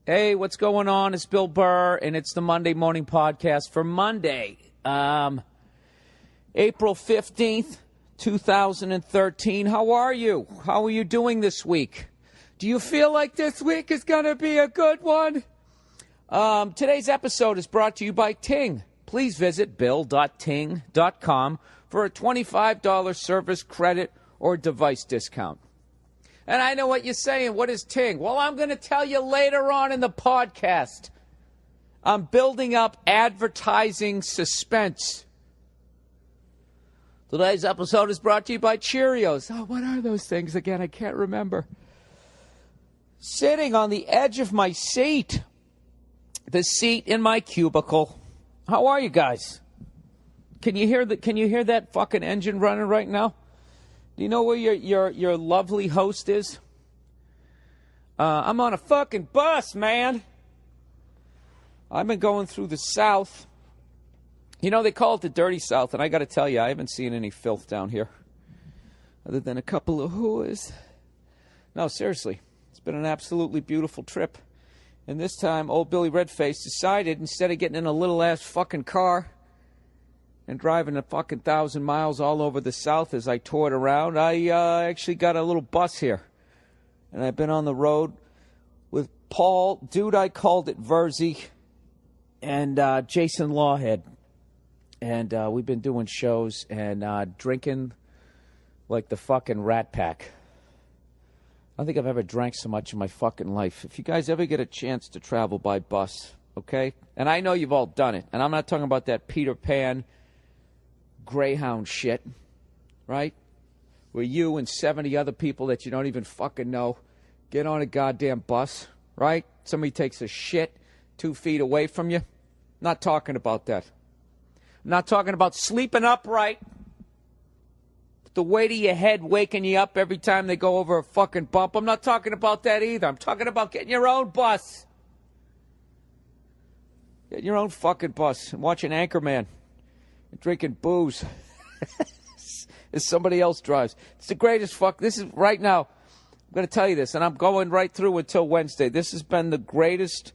Hey, what's going on? It's Bill Burr, and it's the Monday Morning Podcast for Monday, April 15th, 2013. How are you? How are you doing this week? Do you feel like this week is going to be a good one? Today's episode is brought to you by Ting. Please visit bill.ting.com for a $25 service credit or device discount. And I know what you're saying. What is Ting? Well, I'm going to tell you later on in the podcast. I'm building up advertising suspense. Today's episode is brought to you by Cheerios. Oh, what are those things again? I can't remember. Sitting on the edge of my seat. The seat in my cubicle. How are you guys? Can you hear that fucking engine running right now? Do you know where your lovely host is? I'm on a fucking bus, man. I've been going through the South. You know, they call it the dirty South, and I got to tell you, I haven't seen any filth down here. Other than a couple of whores. No, seriously. It's been an absolutely beautiful trip. And this time, old Billy Redface decided, instead of getting in a little-ass fucking car and driving a fucking 1,000 miles all over the South as I toured around, I actually got a little bus here. And I've been on the road with Paul, dude I called it Verzi, and Jason Lawhead. And we've been doing shows and drinking like the fucking Rat Pack. I don't think I've ever drank so much in my fucking life. If you guys ever get a chance to travel by bus, okay? And I know you've all done it. And I'm not talking about that Peter Pan Greyhound shit, right? Where you and 70 other people that you don't even fucking know get on a goddamn bus, right? Somebody takes a shit 2 feet away from you. Not talking about that. I'm not talking about sleeping upright. The weight of your head waking you up every time they go over a fucking bump. I'm not talking about that either. I'm talking about getting your own bus. Getting your own fucking bus and watching Anchorman. And drinking booze as somebody else drives. It's the greatest fuck. This is right now. I'm going to tell you this, and I'm going right through until Wednesday. This has been the greatest.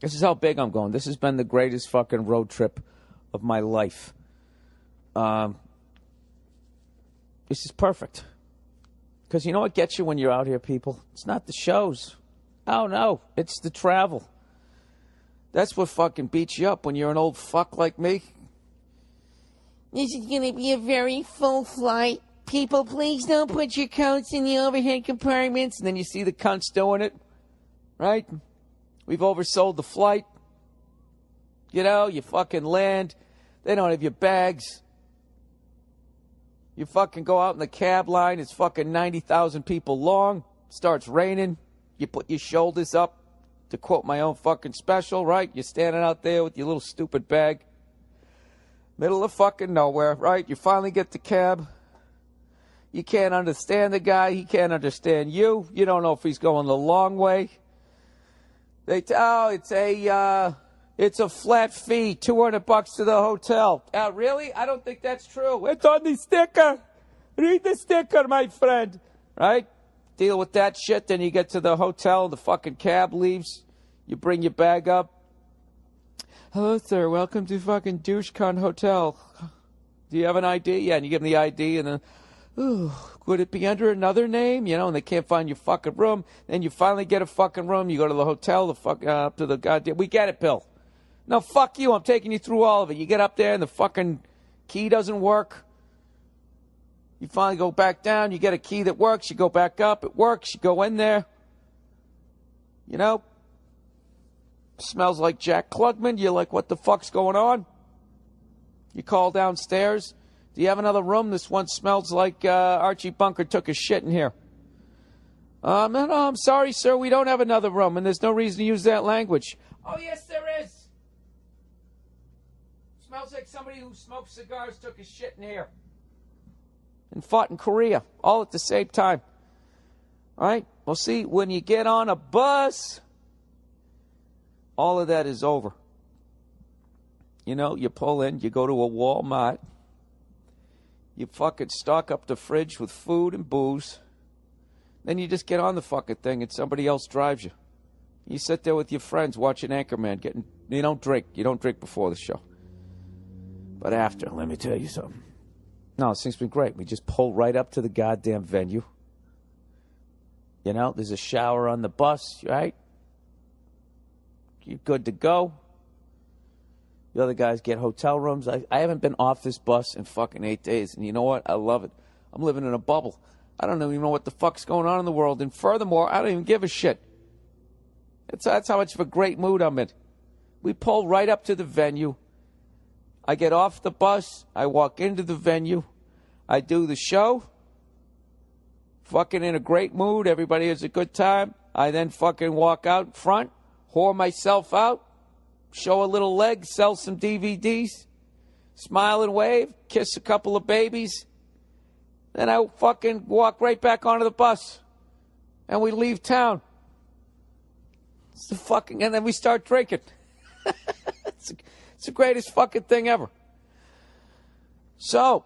This is how big I'm going. This has been the greatest fucking road trip of my life. This is perfect. Because you know what gets you when you're out here, people? It's not the shows. Oh, no. It's the travel. That's what fucking beats you up when you're an old fuck like me. This is going to be a very full flight. People, please don't put your coats in the overhead compartments. And then you see the cunts doing it. Right? We've oversold the flight. You know, you fucking land. They don't have your bags. You fucking go out in the cab line. It's fucking 90,000 people long. Starts raining. You put your shoulders up. To quote my own fucking special, right? You're standing out there with your little stupid bag. Middle of fucking nowhere, right? You finally get the cab. You can't understand the guy. He can't understand you. You don't know if he's going the long way. It's a flat fee, $200 to the hotel. Really? I don't think that's true. It's on the sticker. Read the sticker, my friend. Right? Deal with that shit, then you get to the hotel, the fucking cab leaves, you bring your bag up. Hello, sir, welcome to fucking DoucheCon Hotel. Do you have an ID? Yeah, and you give them the ID, and then, ooh, would it be under another name? You know, and they can't find your fucking room. Then you finally get a fucking room, you go to the hotel, up to the goddamn, we get it, Bill. No, fuck you, I'm taking you through all of it. You get up there, and the fucking key doesn't work. You finally go back down, you get a key that works, you go back up, it works, you go in there. You know? Smells like Jack Klugman. You're like, what the fuck's going on? You call downstairs. Do you have another room? This one smells like Archie Bunker took a shit in here. No, I'm sorry, sir, we don't have another room, and there's no reason to use that language. Oh, yes, there is. Smells like somebody who smokes cigars took a shit in here. And fought in Korea, all at the same time. All right? Well, see, when you get on a bus, all of that is over. You know, you pull in, you go to a Walmart, you fucking stock up the fridge with food and booze, then you just get on the fucking thing and somebody else drives you. You sit there with your friends watching Anchorman. You don't drink. You don't drink before the show. But after, let me tell you something. No, this thing's been great. We just pull right up to the goddamn venue. You know, there's a shower on the bus, right? You're good to go. The other guys get hotel rooms. I haven't been off this bus in fucking 8 days. And you know what? I love it. I'm living in a bubble. I don't even know what the fuck's going on in the world. And furthermore, I don't even give a shit. That's how much of a great mood I'm in. We pull right up to the venue. I get off the bus. I walk into the venue. I do the show. Fucking in a great mood. Everybody has a good time. I then fucking walk out front, whore myself out, show a little leg, sell some DVDs, smile and wave, kiss a couple of babies. Then I fucking walk right back onto the bus. And we leave town. And then we start drinking. It's the greatest fucking thing ever. So,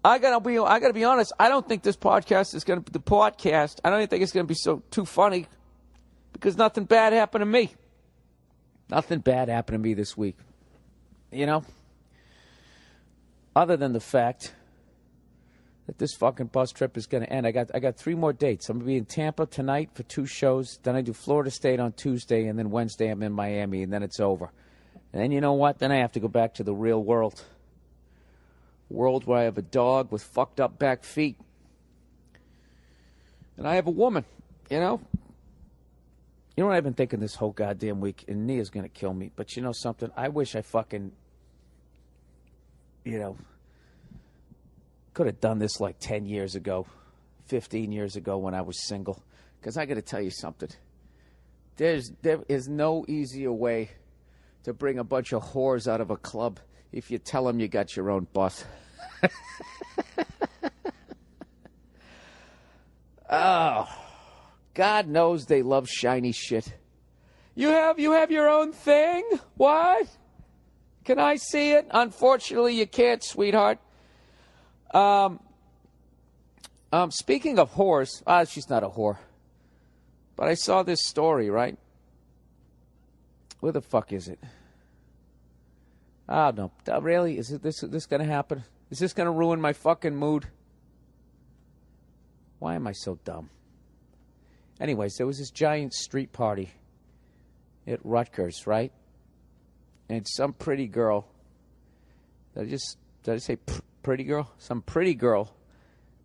I gotta be honest. I don't think this podcast is gonna be the podcast. I don't even think it's gonna be too funny because nothing bad happened to me. Nothing bad happened to me this week. You know, other than the fact that this fucking bus trip is gonna end. I got 3 more dates. I'm gonna be in Tampa tonight for 2 shows. Then I do Florida State on Tuesday, and then Wednesday I'm in Miami, and then it's over. And then you know what? Then I have to go back to the real world. World where I have a dog with fucked up back feet. And I have a woman, you know? You know what I've been thinking this whole goddamn week? And Nia's going to kill me. But you know something? I wish I fucking, you know, could have done this like 10 years ago, 15 years ago when I was single. Because I got to tell you something. There is no easier way to bring a bunch of whores out of a club if you tell them you got your own bus. Oh, God knows they love shiny shit. You have your own thing? What? Can I see it? Unfortunately, you can't, sweetheart. Speaking of whores, she's not a whore. But I saw this story, right? Where the fuck is it? Oh, no. Really? Is this going to happen? Is this going to ruin my fucking mood? Why am I so dumb? Anyways, there was this giant street party at Rutgers, right? And some pretty girl. Did I say pretty girl? Some pretty girl.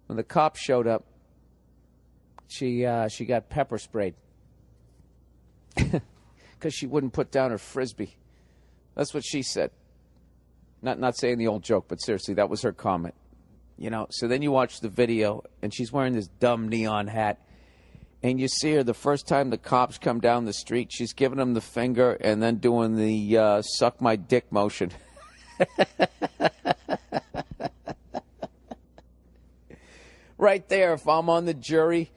When the cops showed up, she got pepper sprayed. Because she wouldn't put down her Frisbee. That's what she said. Not saying the old joke, but seriously, that was her comment. You know, so then you watch the video, and she's wearing this dumb neon hat. And you see her the first time the cops come down the street, she's giving them the finger and then doing the suck my dick motion. Right there, if I'm on the jury,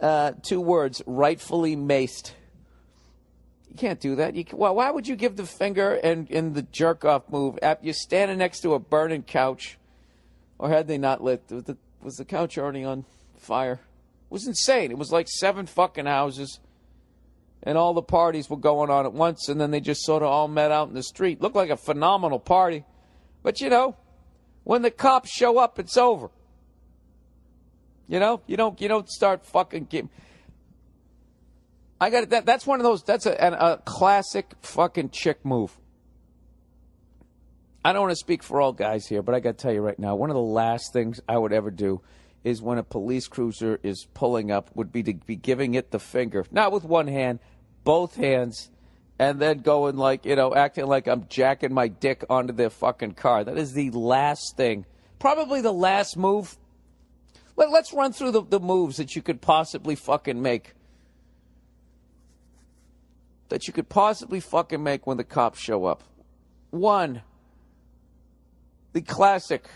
2 words, rightfully maced. You can't do that. Why would you give the finger and in the jerk-off move? You're standing next to a burning couch. Or had they not lit? Was the couch already on fire? It was insane. It was like 7 fucking houses. And all the parties were going on at once. And then they just sort of all met out in the street. Looked like a phenomenal party. But, you know, when the cops show up, it's over. You know? You don't start fucking... I got it. That's one of those. That's a classic fucking chick move. I don't want to speak for all guys here, but I got to tell you right now, one of the last things I would ever do is when a police cruiser is pulling up would be to be giving it the finger, not with one hand, both hands, and then going like, you know, acting like I'm jacking my dick onto their fucking car. That is the last thing, probably the last move. Let's run through the moves that you could possibly fucking make. That you could possibly fucking make when the cops show up. 1, the classic,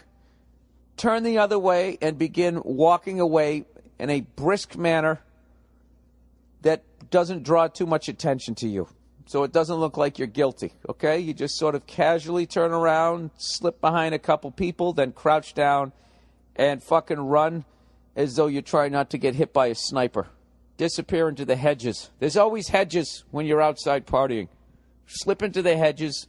turn the other way and begin walking away in a brisk manner that doesn't draw too much attention to you. So it doesn't look like you're guilty, okay? You just sort of casually turn around, slip behind a couple people, then crouch down and fucking run as though you're trying not to get hit by a sniper. disappear into the hedges. There's always hedges when you're outside partying. Slip into the hedges,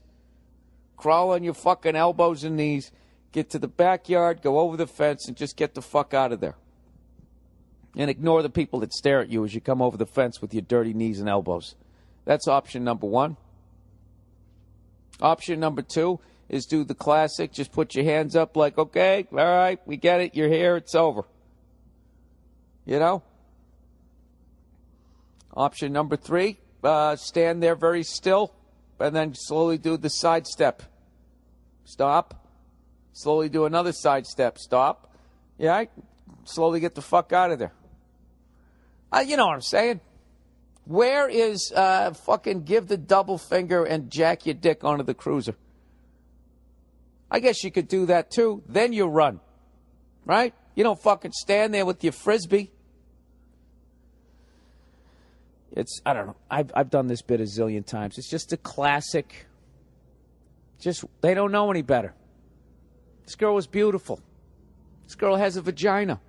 crawl on your fucking elbows and knees, get to the backyard, go over the fence, and just get the fuck out of there. And ignore the people that stare at you as you come over the fence with your dirty knees and elbows. That's option number one. Option number two is do the classic. Just put your hands up like, okay, all right, we get it. You're here. It's over. You know? Option number three, stand there very still and then slowly do the side step. Stop. Slowly do another side step. Stop. Yeah, slowly get the fuck out of there. You know what I'm saying? Where is fucking give the double finger and jack your dick onto the cruiser? I guess you could do that too. Then you run. Right? You don't fucking stand there with your frisbee. I don't know. I've done this bit a zillion times. It's just a classic. They don't know any better. This girl was beautiful. This girl has a vagina.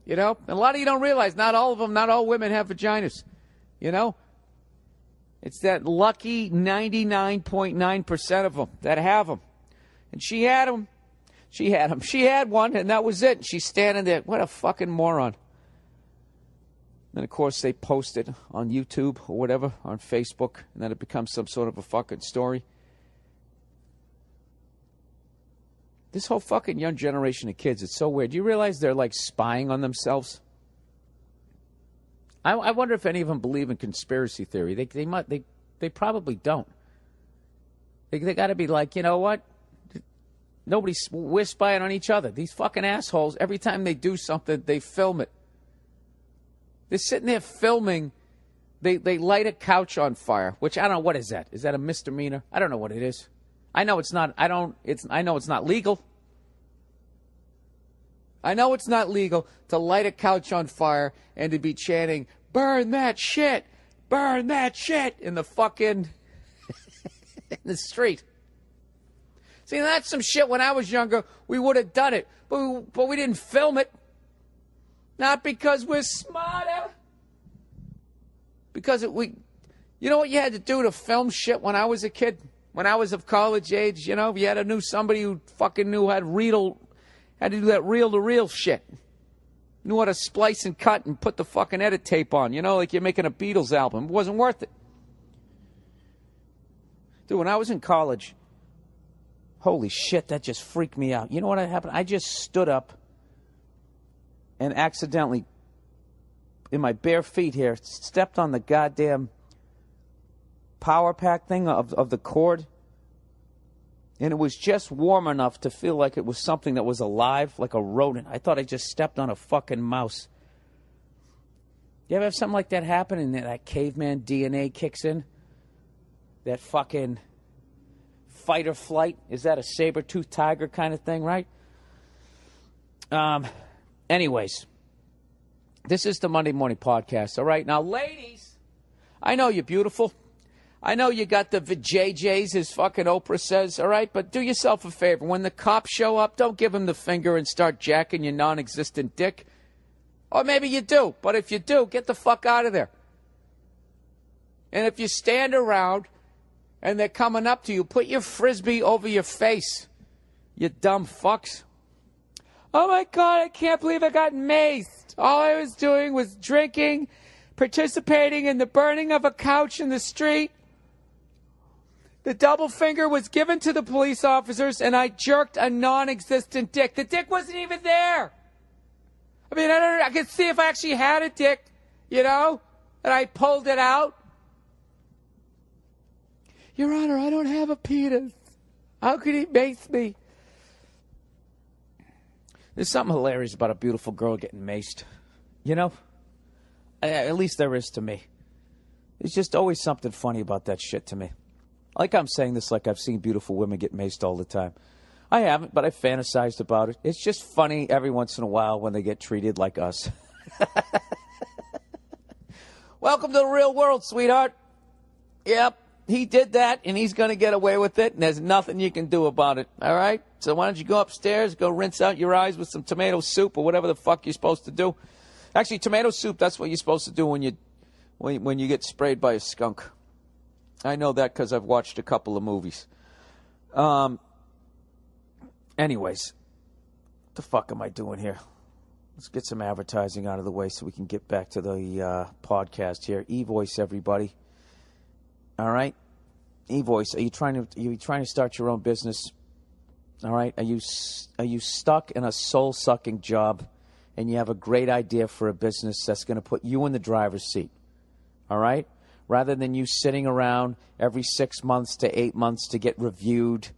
You know? And a lot of you don't realize, not all of them, not all women have vaginas. You know? It's that lucky 99.9% of them that have them. And she had them. She had one, and that was it. She's standing there. What a fucking moron. Then, of course, they post it on YouTube or whatever, on Facebook, and then it becomes some sort of a fucking story. This whole fucking young generation of kids, it's so weird. Do you realize they're like spying on themselves? I wonder if any of them believe in conspiracy theory. They probably don't. They got to be like, you know what? We're spying on each other. These fucking assholes, every time they do something, they film it. They're sitting there filming. They light a couch on fire, which I don't know. What is that? Is that a misdemeanor? I don't know what it is. I know it's not. I know it's not legal. I know it's not legal to light a couch on fire and to be chanting, "Burn that shit! Burn that shit!" in the fucking in the street. See, that's some shit. When I was younger, we would have done it, but we didn't film it. Not because we're smarter. Because you know what you had to do to film shit when I was a kid? When I was of college age, you know, you had to know somebody who fucking knew how to do that reel-to-reel shit. Knew how to splice and cut and put the fucking edit tape on, you know, like you're making a Beatles album. It wasn't worth it. Dude, when I was in college, holy shit, that just freaked me out. You know what happened? I just stood up and accidentally, in my bare feet here, stepped on the goddamn power pack thing of the cord. And it was just warm enough to feel like it was something that was alive, like a rodent. I thought I just stepped on a fucking mouse. You ever have something like that happen and that caveman DNA kicks in? That fucking fight or flight? Is that a saber-toothed tiger kind of thing, right? Anyways, this is the Monday Morning Podcast, all right? Now, ladies, I know you're beautiful. I know you got the vajayjays, as fucking Oprah says, all right? But do yourself a favor. When the cops show up, don't give them the finger and start jacking your non-existent dick. Or maybe you do. But if you do, get the fuck out of there. And if you stand around and they're coming up to you, put your frisbee over your face, you dumb fucks. Oh, my God, I can't believe I got maced. All I was doing was drinking, participating in the burning of a couch in the street. The double finger was given to the police officers, and I jerked a non-existent dick. The dick wasn't even there. I mean, I could see if I actually had a dick, you know, and I pulled it out. Your Honor, I don't have a penis. How could he mace me? There's something hilarious about a beautiful girl getting maced. You know? At least there is to me. There's just always something funny about that shit to me. Like I'm saying this like I've seen beautiful women get maced all the time. I haven't, but I've fantasized about it. It's just funny every once in a while when they get treated like us. Welcome to the real world, sweetheart. Yep, he did that, and he's going to get away with it, and there's nothing you can do about it, all right? So why don't you go upstairs, go rinse out your eyes with some tomato soup or whatever the fuck you're supposed to do, Actually, tomato soup, that's what you're supposed to do when you get sprayed by a skunk. I know that because I've watched a couple of movies. Anyways, what the fuck am I doing here? Let's get some advertising out of the way so we can get back to the podcast here. eVoice, everybody. All right? eVoice, are you trying to start your own business? All right? Are you stuck in a soul-sucking job and you have a great idea for a business that's going to put you in the driver's seat? All right? Rather than you sitting around every 6 months to 8 months to get reviewed,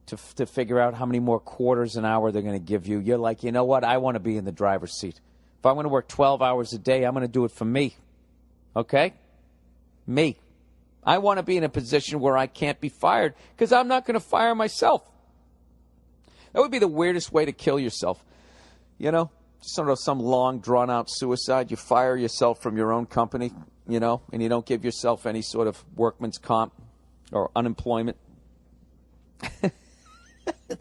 to figure out how many more quarters an hour they're going to give you. You're like, you know what? I want to be in the driver's seat. If I'm going to work 12 hours a day, I'm going to do it for me. Okay? Me. I want to be in a position where I can't be fired because I'm not going to fire myself. That would be the weirdest way to kill yourself. You know? Sort of some long, drawn-out suicide. You fire yourself from your own company, you know, and you don't give yourself any sort of workman's comp or unemployment.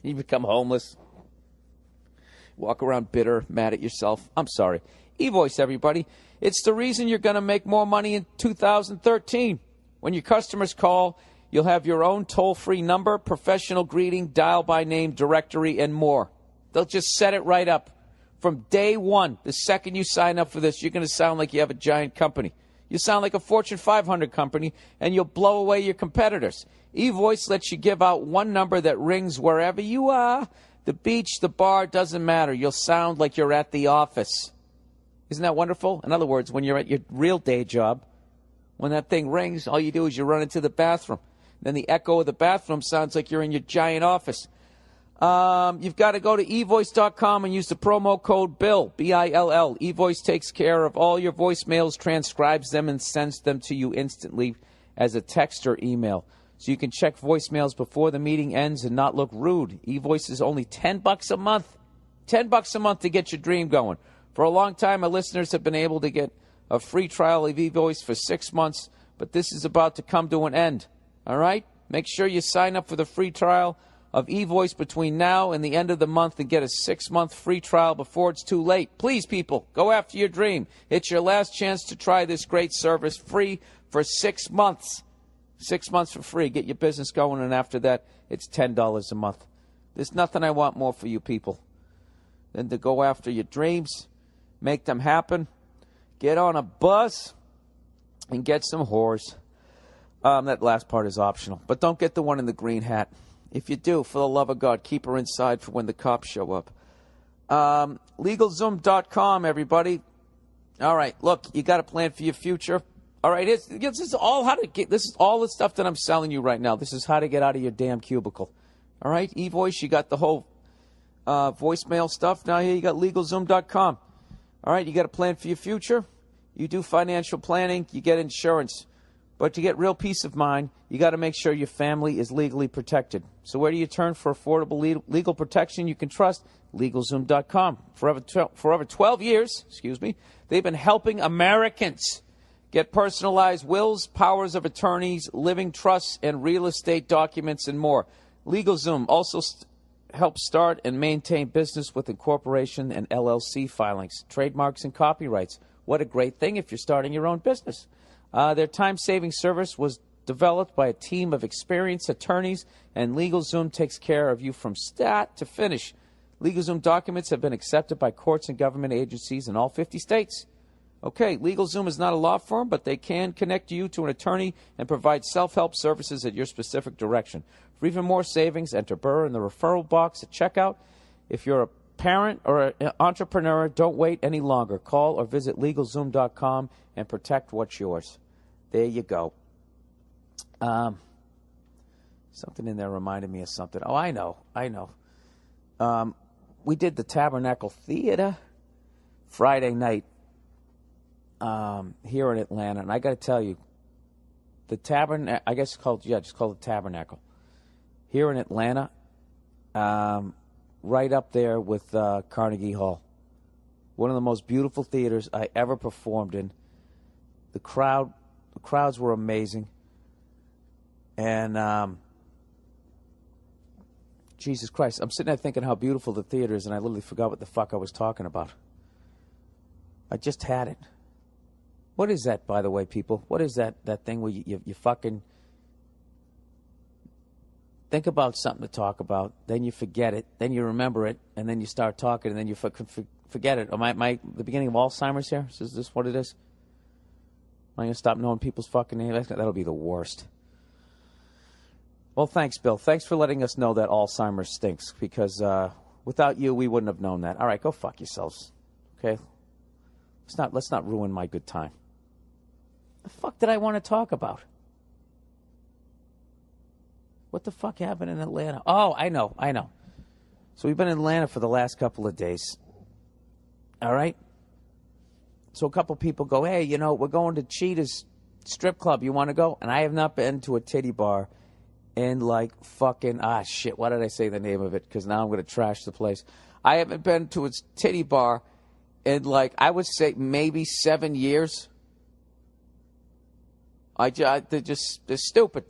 You become homeless. Walk around bitter, mad at yourself. I'm sorry. eVoice, everybody. It's the reason you're going to make more money in 2013. When your customers call, you'll have your own toll-free number, professional greeting, dial-by-name directory, and more. They'll just set it right up. From day one, the second you sign up for this, you're going to sound like you have a giant company. You sound like a Fortune 500 company, and you'll blow away your competitors. eVoice lets you give out one number that rings wherever you are. The beach, the bar, doesn't matter. You'll sound like you're at the office. Isn't that wonderful? In other words, when you're at your real day job, when that thing rings, all you do is you run into the bathroom. Then the echo of the bathroom sounds like you're in your giant office. You've got to go to eVoice.com and use the promo code BILL, B-I-L-L. eVoice takes care of all your voicemails, transcribes them, and sends them to you instantly as a text or email. So you can check voicemails before the meeting ends and not look rude. eVoice is only $10 a month. $10 a month to get your dream going. For a long time, my listeners have been able to get a free trial of eVoice for 6 months, but this is about to come to an end. All right? Make sure you sign up for the free trial of eVoice between now and the end of the month and get a 6-month free trial before it's too late. Please, people, go after your dream. It's your last chance to try this great service free for 6 months. 6 months for free. Get your business going, and after that, it's $10 a month. There's nothing I want more for you people than to go after your dreams, make them happen, get on a bus, and get some whores. That last part is optional. But don't get the one in the green hat. If you do, for the love of God, keep her inside for when the cops show up. LegalZoom.com, everybody. All right, look, you got a plan for your future. All right, this is all this is all the stuff that I'm selling you right now. This is how to get out of your damn cubicle. All right, eVoice, you got the whole voicemail stuff. Now here you got LegalZoom.com. All right, you got a plan for your future. You do financial planning. You get insurance. But to get real peace of mind, you got to make sure your family is legally protected. So where do you turn for affordable legal protection you can trust? LegalZoom.com. For over 12 years, they've been helping Americans get personalized wills, powers of attorneys, living trusts, and real estate documents, and more. LegalZoom also helps start and maintain business with incorporation and LLC filings, trademarks, and copyrights. What a great thing if you're starting your own business. Their time-saving service was developed by a team of experienced attorneys, and LegalZoom takes care of you from start to finish. LegalZoom documents have been accepted by courts and government agencies in all 50 states. Okay, LegalZoom is not a law firm, but they can connect you to an attorney and provide self-help services at your specific direction. For even more savings, enter Burr in the referral box at checkout. If you're a parent or an entrepreneur, don't wait any longer. Call or visit LegalZoom.com and protect what's yours. There you go. Something in there reminded me of something. Oh, I know. We did the Tabernacle Theater Friday night here in Atlanta, and I got to tell you, the Tabernacle, I guess it's called, just call it Tabernacle. Here in Atlanta, right up there with Carnegie Hall. One of the most beautiful theaters I ever performed in. The crowds were amazing. And Jesus Christ, I'm sitting there thinking how beautiful the theater is, and I literally forgot what the fuck I was talking about. I just had it. What is that, by the way, people? What is that thing where you fucking think about something to talk about, then you forget it, then you remember it, and then you start talking, and then you forget it? Am I the beginning of Alzheimer's here? Is this what it is? Am I going to stop knowing people's fucking names? That'll be the worst. Well, thanks, Bill. Thanks for letting us know that Alzheimer's stinks, because without you, we wouldn't have known that. All right, go fuck yourselves. Okay? Let's not ruin my good time. The fuck did I want to talk about? What the fuck happened in Atlanta? Oh, I know. So we've been in Atlanta for the last couple of days. All right? So a couple people go, hey, we're going to Cheetah's strip club. You want to go? And I have not been to a titty bar in like fucking, shit, why did I say the name of it? Because now I'm going to trash the place. I haven't been to a titty bar in like, I would say maybe 7 years. They're stupid.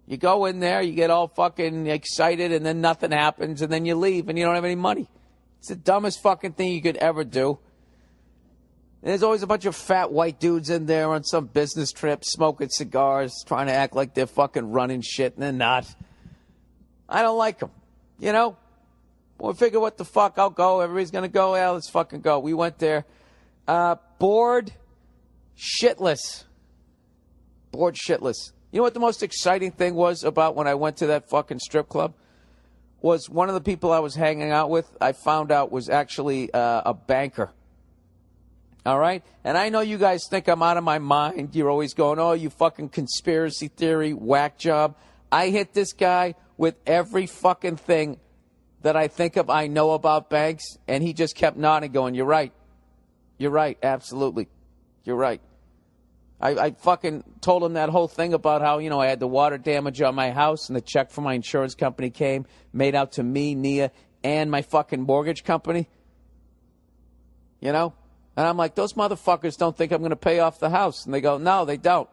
You go in there, you get all fucking excited, and then nothing happens, and then you leave, and you don't have any money. It's the dumbest fucking thing you could ever do. And there's always a bunch of fat white dudes in there on some business trip, smoking cigars, trying to act like they're fucking running shit, and they're not. I don't like them. We'll figure what the fuck, I'll go. Everybody's going to go. Yeah, let's fucking go. We went there. Bored shitless. You know what the most exciting thing was about when I went to that fucking strip club? Was one of the people I was hanging out with, I found out was actually a banker. All right? And I know you guys think I'm out of my mind. You're always going, oh, you fucking conspiracy theory, whack job. I hit this guy with every fucking thing that I think of I know about banks, and he just kept nodding, going, you're right. You're right, absolutely. You're right. I fucking told him that whole thing about how, I had the water damage on my house and the check from my insurance company came, made out to me, Nia, and my fucking mortgage company. And I'm like, those motherfuckers don't think I'm going to pay off the house. And they go, no, they don't.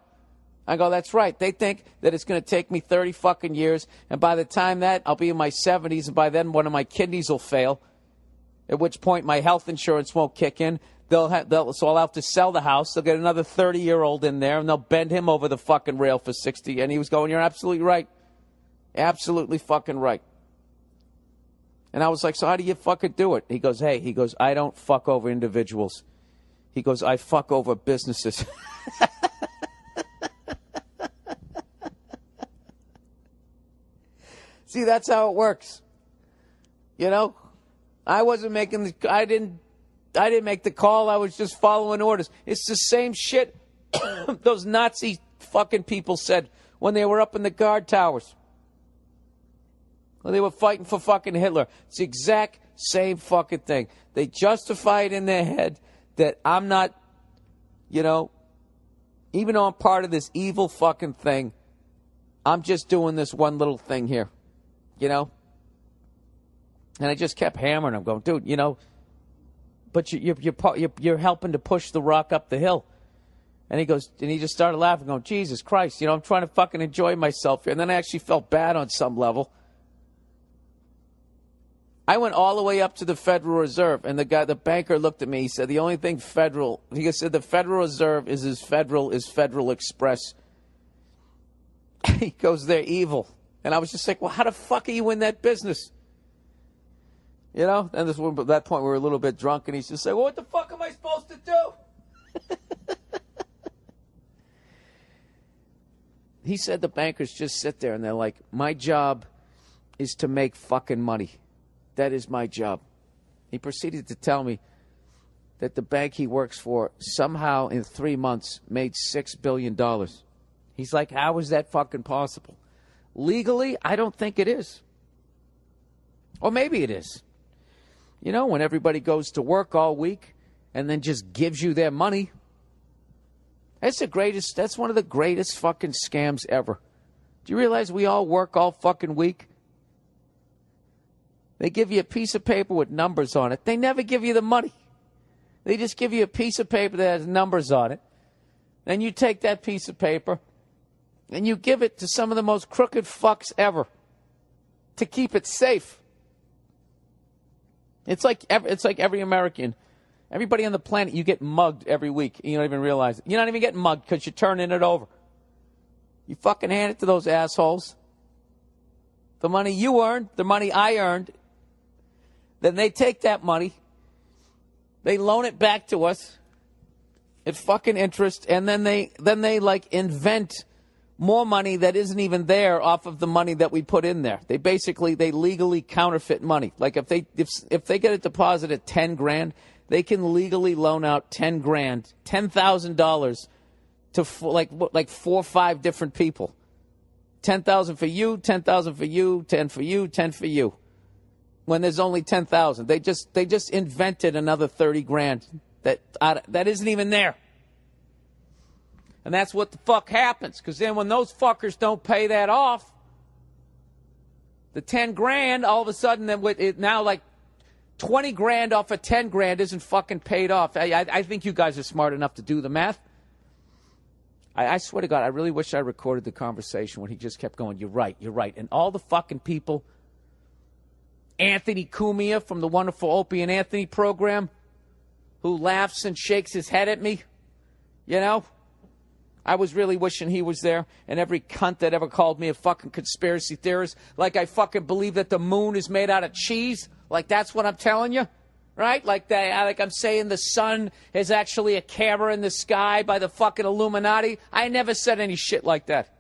I go, that's right. They think that it's going to take me 30 fucking years, and by the time that, I'll be in my 70s, and by then one of my kidneys will fail, at which point my health insurance won't kick in. So I'll have to sell the house. They'll get another 30-year-old in there, and they'll bend him over the fucking rail for 60. And he was going, you're absolutely right. Absolutely fucking right. And I was like, so how do you fucking do it? He goes, I don't fuck over individuals. He goes, I fuck over businesses. See, that's how it works. I wasn't making I didn't make the call. I was just following orders. It's the same shit those Nazi fucking people said when they were up in the guard towers. When they were fighting for fucking Hitler. It's the exact same fucking thing. They justify it in their head that I'm not, even though I'm part of this evil fucking thing, I'm just doing this one little thing here, And I just kept hammering him, going, dude, but you're helping to push the rock up the hill. And he goes, and he just started laughing, going, Jesus Christ, I'm trying to fucking enjoy myself here. And then I actually felt bad on some level. I went all the way up to the Federal Reserve, and the banker looked at me. He said, the only thing federal, he said, the Federal Reserve is as federal as Federal Express. He goes, they're evil. And I was just like, well, how the fuck are you in that business? And at that point, we were a little bit drunk, and he's just like, well, what the fuck am I supposed to do? He said the bankers just sit there, and they're like, my job is to make fucking money. That is my job. He proceeded to tell me that the bank he works for somehow in 3 months made $6 billion. He's like, how is that fucking possible? Legally, I don't think it is. Or maybe it is. When everybody goes to work all week and then just gives you their money. That's one of the greatest fucking scams ever. Do you realize we all work all fucking week? They give you a piece of paper with numbers on it. They never give you the money. They just give you a piece of paper that has numbers on it. Then you take that piece of paper and you give it to some of the most crooked fucks ever to keep it safe. It's like every American Everybody on the planet, you get mugged every week. And you don't even realize it. You're not even getting mugged because you're turning it over. You fucking hand it to those assholes. The money you earned, the money I earned. Then they take that money. They loan it back to us at fucking interest. And then they like invent more money that isn't even there off of the money that we put in there. They legally counterfeit money. Like if they get a deposit at 10 grand, they can legally loan out 10 grand, $10,000 to like 4 or 5 different people. 10,000 for you, 10,000 for you, 10 for you, 10 for you. When there's only 10,000, they just invented another 30 grand that isn't even there. And that's what the fuck happens. Because then when those fuckers don't pay that off, the 10 grand, all of a sudden, now like 20 grand off of 10 grand isn't fucking paid off. I think you guys are smart enough to do the math. I swear to God, I really wish I recorded the conversation when he just kept going, you're right, you're right. And all the fucking people, Anthony Cumia from the wonderful Opie and Anthony program, who laughs and shakes his head at me, you know? I was really wishing he was there, and every cunt that ever called me a fucking conspiracy theorist, like I fucking believe that the moon is made out of cheese, like that's what I'm telling you, right? Like I'm saying the sun is actually a camera in the sky by the fucking Illuminati. I never said any shit like that.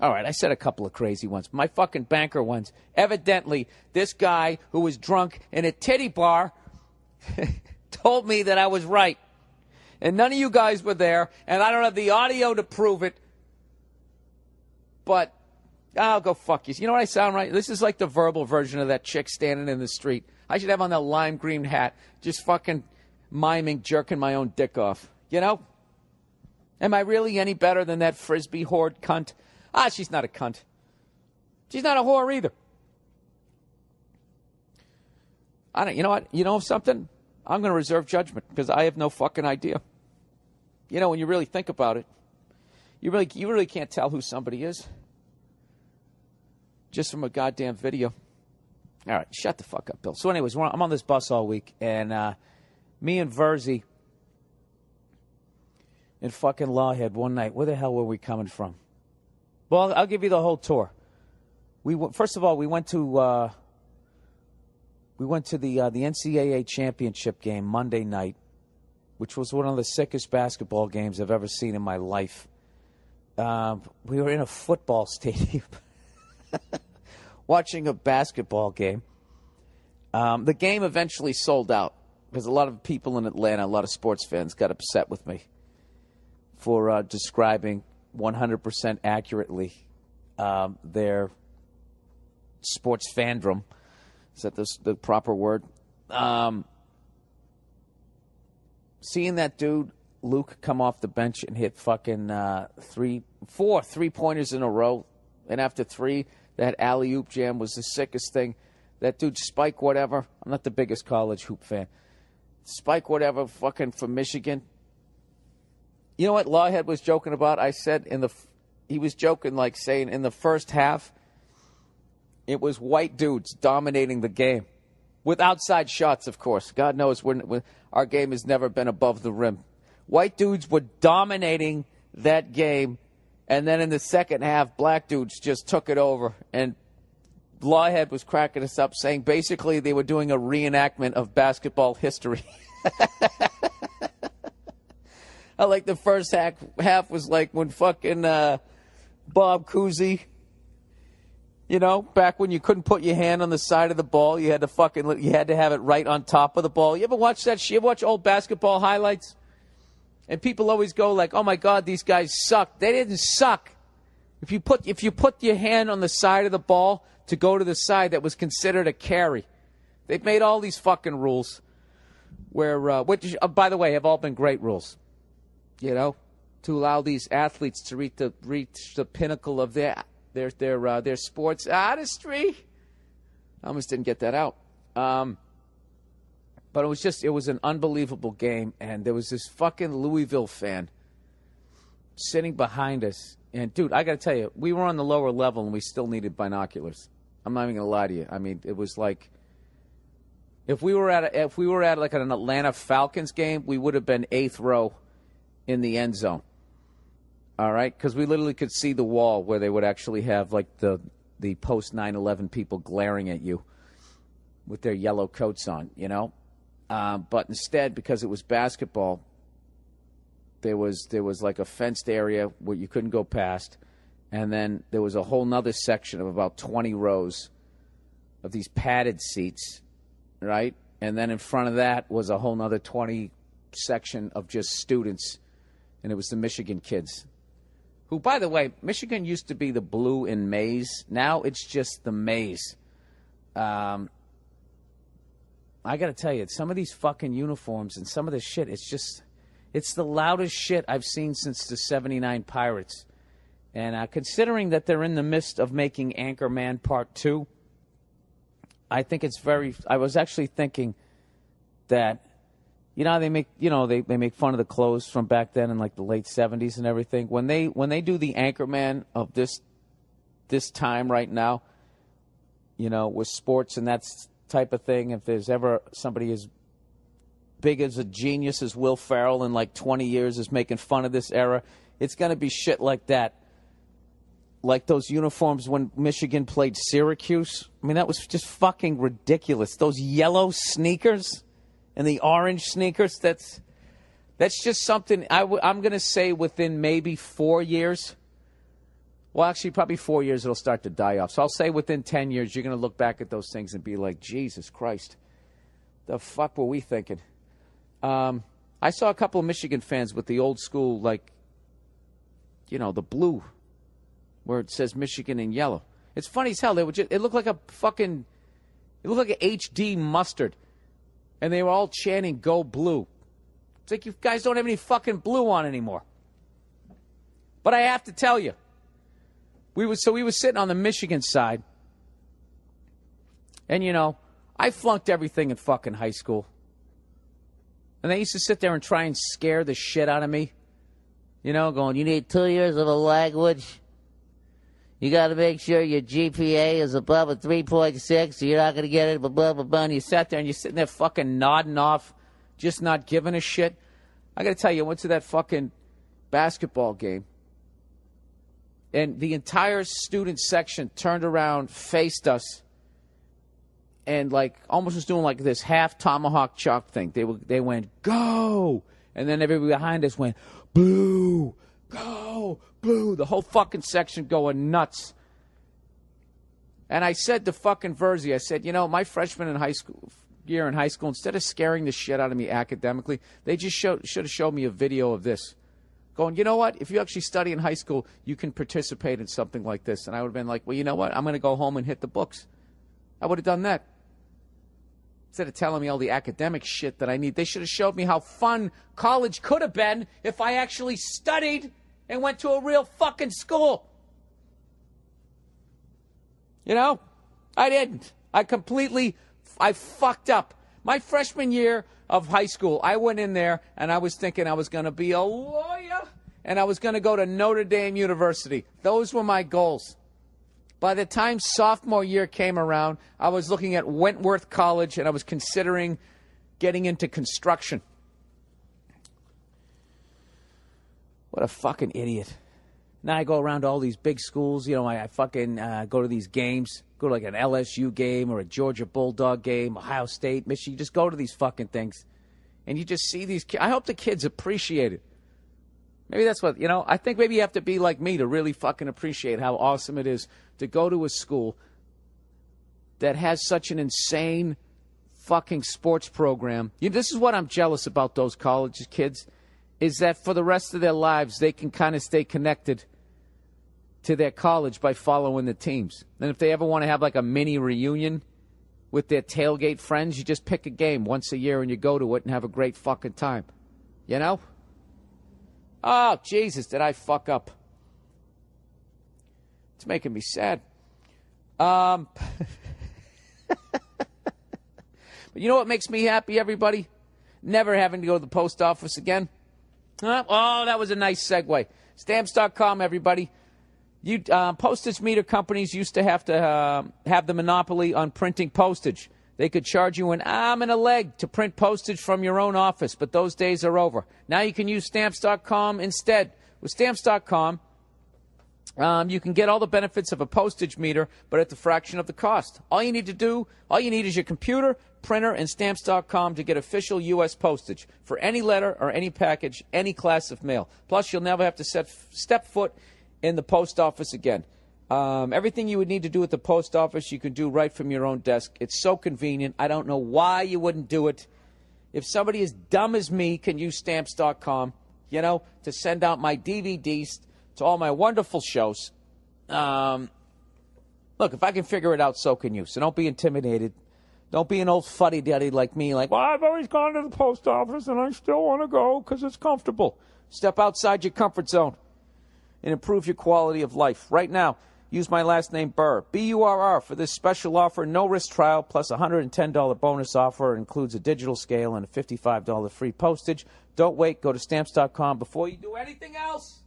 All right, I said a couple of crazy ones. My fucking banker ones. Evidently, this guy who was drunk in a titty bar told me that I was right. And none of you guys were there, and I don't have the audio to prove it. But I'll go fuck you. You know what I sound right? This is like the verbal version of that chick standing in the street. I should have on that lime green hat, just fucking miming, jerking my own dick off. You know? Am I really any better than that frisbee horde cunt? She's not a cunt. She's not a whore either. You know what? You know something? I'm going to reserve judgment because I have no fucking idea. You know, when you really think about it, you really can't tell who somebody is just from a goddamn video. All right, shut the fuck up, Bill. So anyways, I'm on this bus all week, and me and Verzi in fucking Lawhead one night. Where the hell were we coming from? Well, I'll give you the whole tour. First of all, we went to the NCAA championship game Monday night, which was one of the sickest basketball games I've ever seen in my life. We were in a football stadium watching a basketball game. The game eventually sold out because a lot of people in Atlanta, a lot of sports fans, got upset with me for describing 100% accurately their sports fandom. Is that the proper word? Seeing that dude, Luke, come off the bench and hit fucking 4 3-pointers in a row, and after 3, that alley-oop jam was the sickest thing. That dude, Spike whatever, I'm not the biggest college hoop fan. Spike whatever, fucking from Michigan. You know what Lawhead was joking about? I said he was joking like saying in the first half, it was white dudes dominating the game. With outside shots, of course. God knows our game has never been above the rim. White dudes were dominating that game, and then in the second half, black dudes just took it over. And Lawhead was cracking us up, saying basically they were doing a reenactment of basketball history. I like the first half was like when fucking Bob Cousy, you know, back when you couldn't put your hand on the side of the ball, you had to have it right on top of the ball. You ever watch that shit? You ever watch old basketball highlights? And people always go like, "Oh my God, these guys suck." They didn't suck. If you put your hand on the side of the ball to go to the side, that was considered a carry. They've made all these fucking rules, which by the way have all been great rules. You know, to allow these athletes to reach the pinnacle of their sports artistry. I almost didn't get that out. But it was an unbelievable game, and there was this fucking Louisville fan sitting behind us. And, dude, I got to tell you, we were on the lower level, and we still needed binoculars. I'm not even going to lie to you. I mean, it was like If we were at like an Atlanta Falcons game, we would have been 8th row in the end zone. All right, because we literally could see the wall where they would actually have like the post 9/11 people glaring at you with their yellow coats on, you know. But instead, because it was basketball, there was like a fenced area where you couldn't go past, and then there was a whole nother section of about 20 rows of these padded seats, right? And then in front of that was a whole nother 20 section of just students, and it was the Michigan kids. Who, by the way, Michigan used to be the blue and maize. Now it's just the maize. I got to tell you, some of these fucking uniforms and some of this shit, it's the loudest shit I've seen since the 79 Pirates. And considering that they're in the midst of making Anchorman Part 2, I think it's I was actually thinking that, you know, they make fun of the clothes from back then in like the late 70s and everything. When they do the Anchorman of this time right now, you know, with sports and that type of thing, if there's ever somebody as big as a genius as Will Ferrell in like 20 years is making fun of this era, it's going to be shit like that. Like those uniforms when Michigan played Syracuse. I mean, that was just fucking ridiculous. Those yellow sneakers and the orange sneakers, that's just something I'm going to say within maybe 4 years. Well, actually, probably 4 years it'll start to die off. So I'll say within 10 years you're going to look back at those things and be like, Jesus Christ, the fuck were we thinking? I saw a couple of Michigan fans with the old school, like, you know, the blue, where it says Michigan in yellow. It's funny as hell. It looked like an HD mustard. And they were all chanting, "Go blue." It's like you guys don't have any fucking blue on anymore. But I have to tell you, we were sitting on the Michigan side. And, you know, I flunked everything in fucking high school. And they used to sit there and try and scare the shit out of me. You know, going, you need 2 years of a language. You got to make sure your GPA is above a 3.6, or you're not going to get it, blah, blah, blah. And you sat there and you're sitting there fucking nodding off, just not giving a shit. I got to tell you, I went to that fucking basketball game, and the entire student section turned around, faced us, and like almost was doing like this half tomahawk chop thing. They went, "Go!" And then everybody behind us went, "Blue, go, blue." The whole fucking section going nuts. And I said to fucking Verzi, I said, you know, my freshman year in high school, instead of scaring the shit out of me academically, they just should have showed me a video of this. Going, you know what? If you actually study in high school, you can participate in something like this. And I would have been like, well, you know what? I'm going to go home and hit the books. I would have done that. Instead of telling me all the academic shit that I need, they should have showed me how fun college could have been if I actually studied and went to a real fucking school. You know? I didn't. I fucked up. My freshman year of high school, I went in there and I was thinking I was going to be a lawyer and I was going to go to Notre Dame University. Those were my goals. By the time sophomore year came around, I was looking at Wentworth College and I was considering getting into construction. What a fucking idiot. Now I go around to all these big schools. You know, I fucking go to these games. Go to like an LSU game or a Georgia Bulldog game, Ohio State, Michigan. You just go to these fucking things. And you just see these kids. I hope the kids appreciate it. Maybe that's what, you know, I think maybe you have to be like me to really fucking appreciate how awesome it is to go to a school that has such an insane fucking sports program. This is what I'm jealous about those college kids, is that for the rest of their lives, they can kind of stay connected to their college by following the teams. And if they ever want to have like a mini reunion with their tailgate friends, you just pick a game once a year and you go to it and have a great fucking time. You know? Oh, Jesus, did I fuck up? It's making me sad. But you know what makes me happy, everybody? Never having to go to the post office again. Oh, that was a nice segue. Stamps.com, everybody. Postage meter companies used to have the monopoly on printing postage. They could charge you an arm and a leg to print postage from your own office, but those days are over. Now you can use Stamps.com instead. With Stamps.com, you can get all the benefits of a postage meter, but at the fraction of the cost. All you need is your computer, printer, and Stamps.com to get official U.S. postage for any letter or any package, any class of mail. Plus, you'll never have to step foot in the post office again. Everything you would need to do at the post office, you can do right from your own desk. It's so convenient. I don't know why you wouldn't do it. If somebody as dumb as me can use Stamps.com, to send out my DVDs to all my wonderful shows. Look, if I can figure it out, so can you. So don't be intimidated. Don't be an old fuddy-duddy like me, like, well, I've always gone to the post office and I still want to go because it's comfortable. Step outside your comfort zone and improve your quality of life. Right now, use my last name, Burr, B-U-R-R, for this special offer, no-risk trial, plus a $110 bonus offer. It includes a digital scale and a $55 free postage. Don't wait. Go to Stamps.com before you do anything else.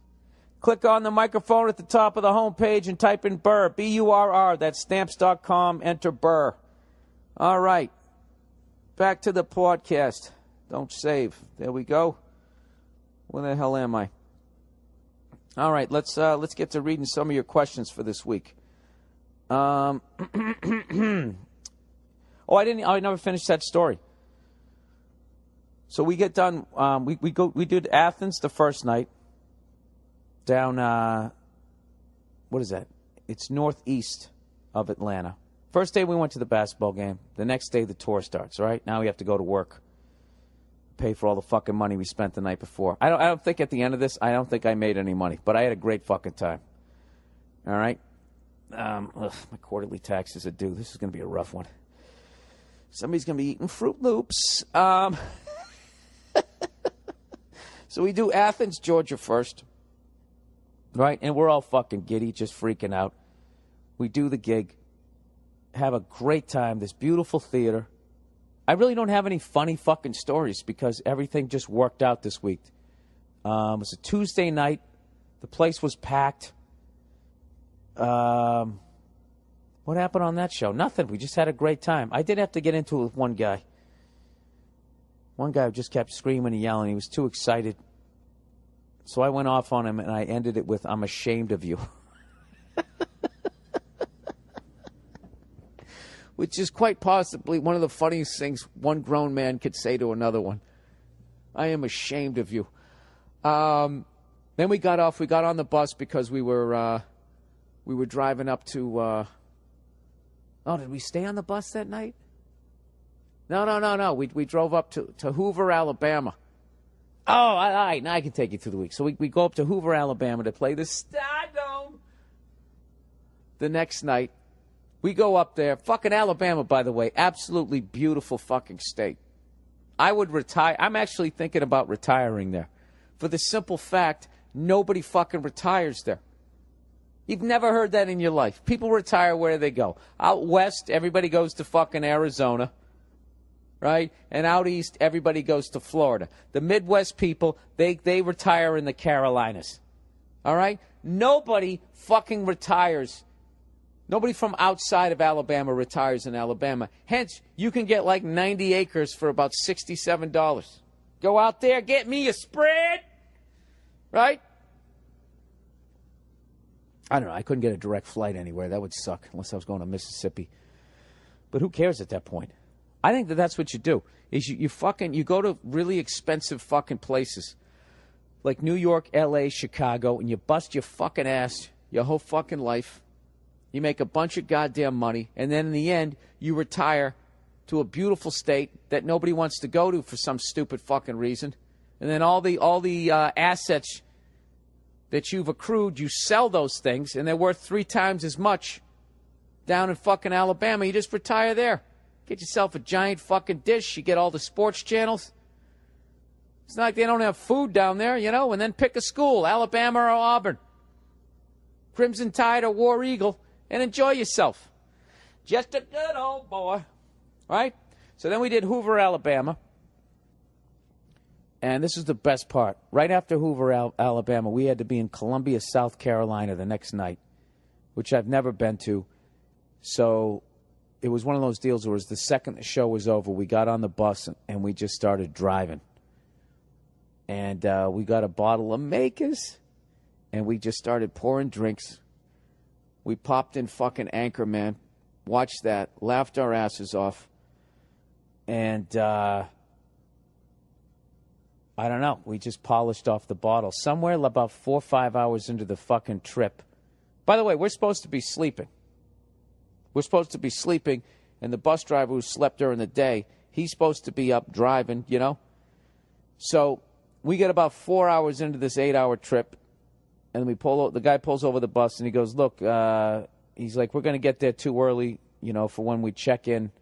Click on the microphone at the top of the homepage and type in Burr, B-U-R-R. That's Stamps.com. Enter Burr. All right. Back to the podcast. Don't save. There we go. Where the hell am I? All right, let's get to reading some of your questions for this week. I never finished that story. So we get done. We did Athens the first night. Down, what is that? It's northeast of Atlanta. First day we went to the basketball game. The next day the tour starts. All right, now we have to go to work. Pay for all the fucking money we spent the night before. I don't think at the end of this, I don't think I made any money, but I had a great fucking time. All right? My quarterly taxes are due. This is going to be a rough one. Somebody's going to be eating Fruit Loops. So we do Athens, Georgia first. Right? And we're all fucking giddy, just freaking out. We do the gig. Have a great time. This beautiful theater. I really don't have any funny fucking stories because everything just worked out this week. It was a Tuesday night. The place was packed. What happened on that show? Nothing. We just had a great time. I did have to get into it with one guy. One guy who just kept screaming and yelling. He was too excited. So I went off on him and I ended it with, I'm ashamed of you. Which is quite possibly one of the funniest things one grown man could say to another one. I am ashamed of you. Then we got off. We got on the bus because we were driving up to. Did we stay on the bus that night? No. We drove up to Hoover, Alabama. Oh, all right. Now I can take you through the week. So we go up to Hoover, Alabama to play the Stardome. The next night. We go up there. Fucking Alabama, by the way. Absolutely beautiful fucking state. I would retire. I'm actually thinking about retiring there. For the simple fact, nobody fucking retires there. You've never heard that in your life. People retire where they go. Out west, everybody goes to fucking Arizona. Right? And out east, everybody goes to Florida. The Midwest people, they retire in the Carolinas. All right? Nobody fucking retires. Nobody from outside of Alabama retires in Alabama. Hence, you can get like 90 acres for about $67. Go out there, get me a spread. Right? I don't know. I couldn't get a direct flight anywhere. That would suck unless I was going to Mississippi. But who cares at that point? I think that's what you do. Is you go to really expensive fucking places. Like New York, L.A., Chicago, and you bust your fucking ass your whole fucking life. You make a bunch of goddamn money, and then in the end, you retire to a beautiful state that nobody wants to go to for some stupid fucking reason. And then all the assets that you've accrued, you sell those things, and they're worth 3 times as much down in fucking Alabama. You just retire there. Get yourself a giant fucking dish. You get all the sports channels. It's not like they don't have food down there, and then pick a school, Alabama or Auburn. Crimson Tide or War Eagle. And enjoy yourself. Just a good old boy. Right? So then we did Hoover, Alabama. And this is the best part. Right after Hoover, Alabama, we had to be in Columbia, South Carolina the next night, which I've never been to. So it was one of those deals where it was the second the show was over, we got on the bus and we just started driving. And we got a bottle of Makers, and we just started pouring drinks. We popped in fucking Anchorman, watched that, laughed our asses off, and I don't know, we just polished off the bottle. Somewhere about 4 or 5 hours into the fucking trip. By the way, we're supposed to be sleeping. We're supposed to be sleeping, and the bus driver who slept during the day, he's supposed to be up driving, you know? So we get about 4 hours into this 8-hour trip, and the guy pulls over the bus, and he goes, look, he's like, we're going to get there too early, you know, for when we check in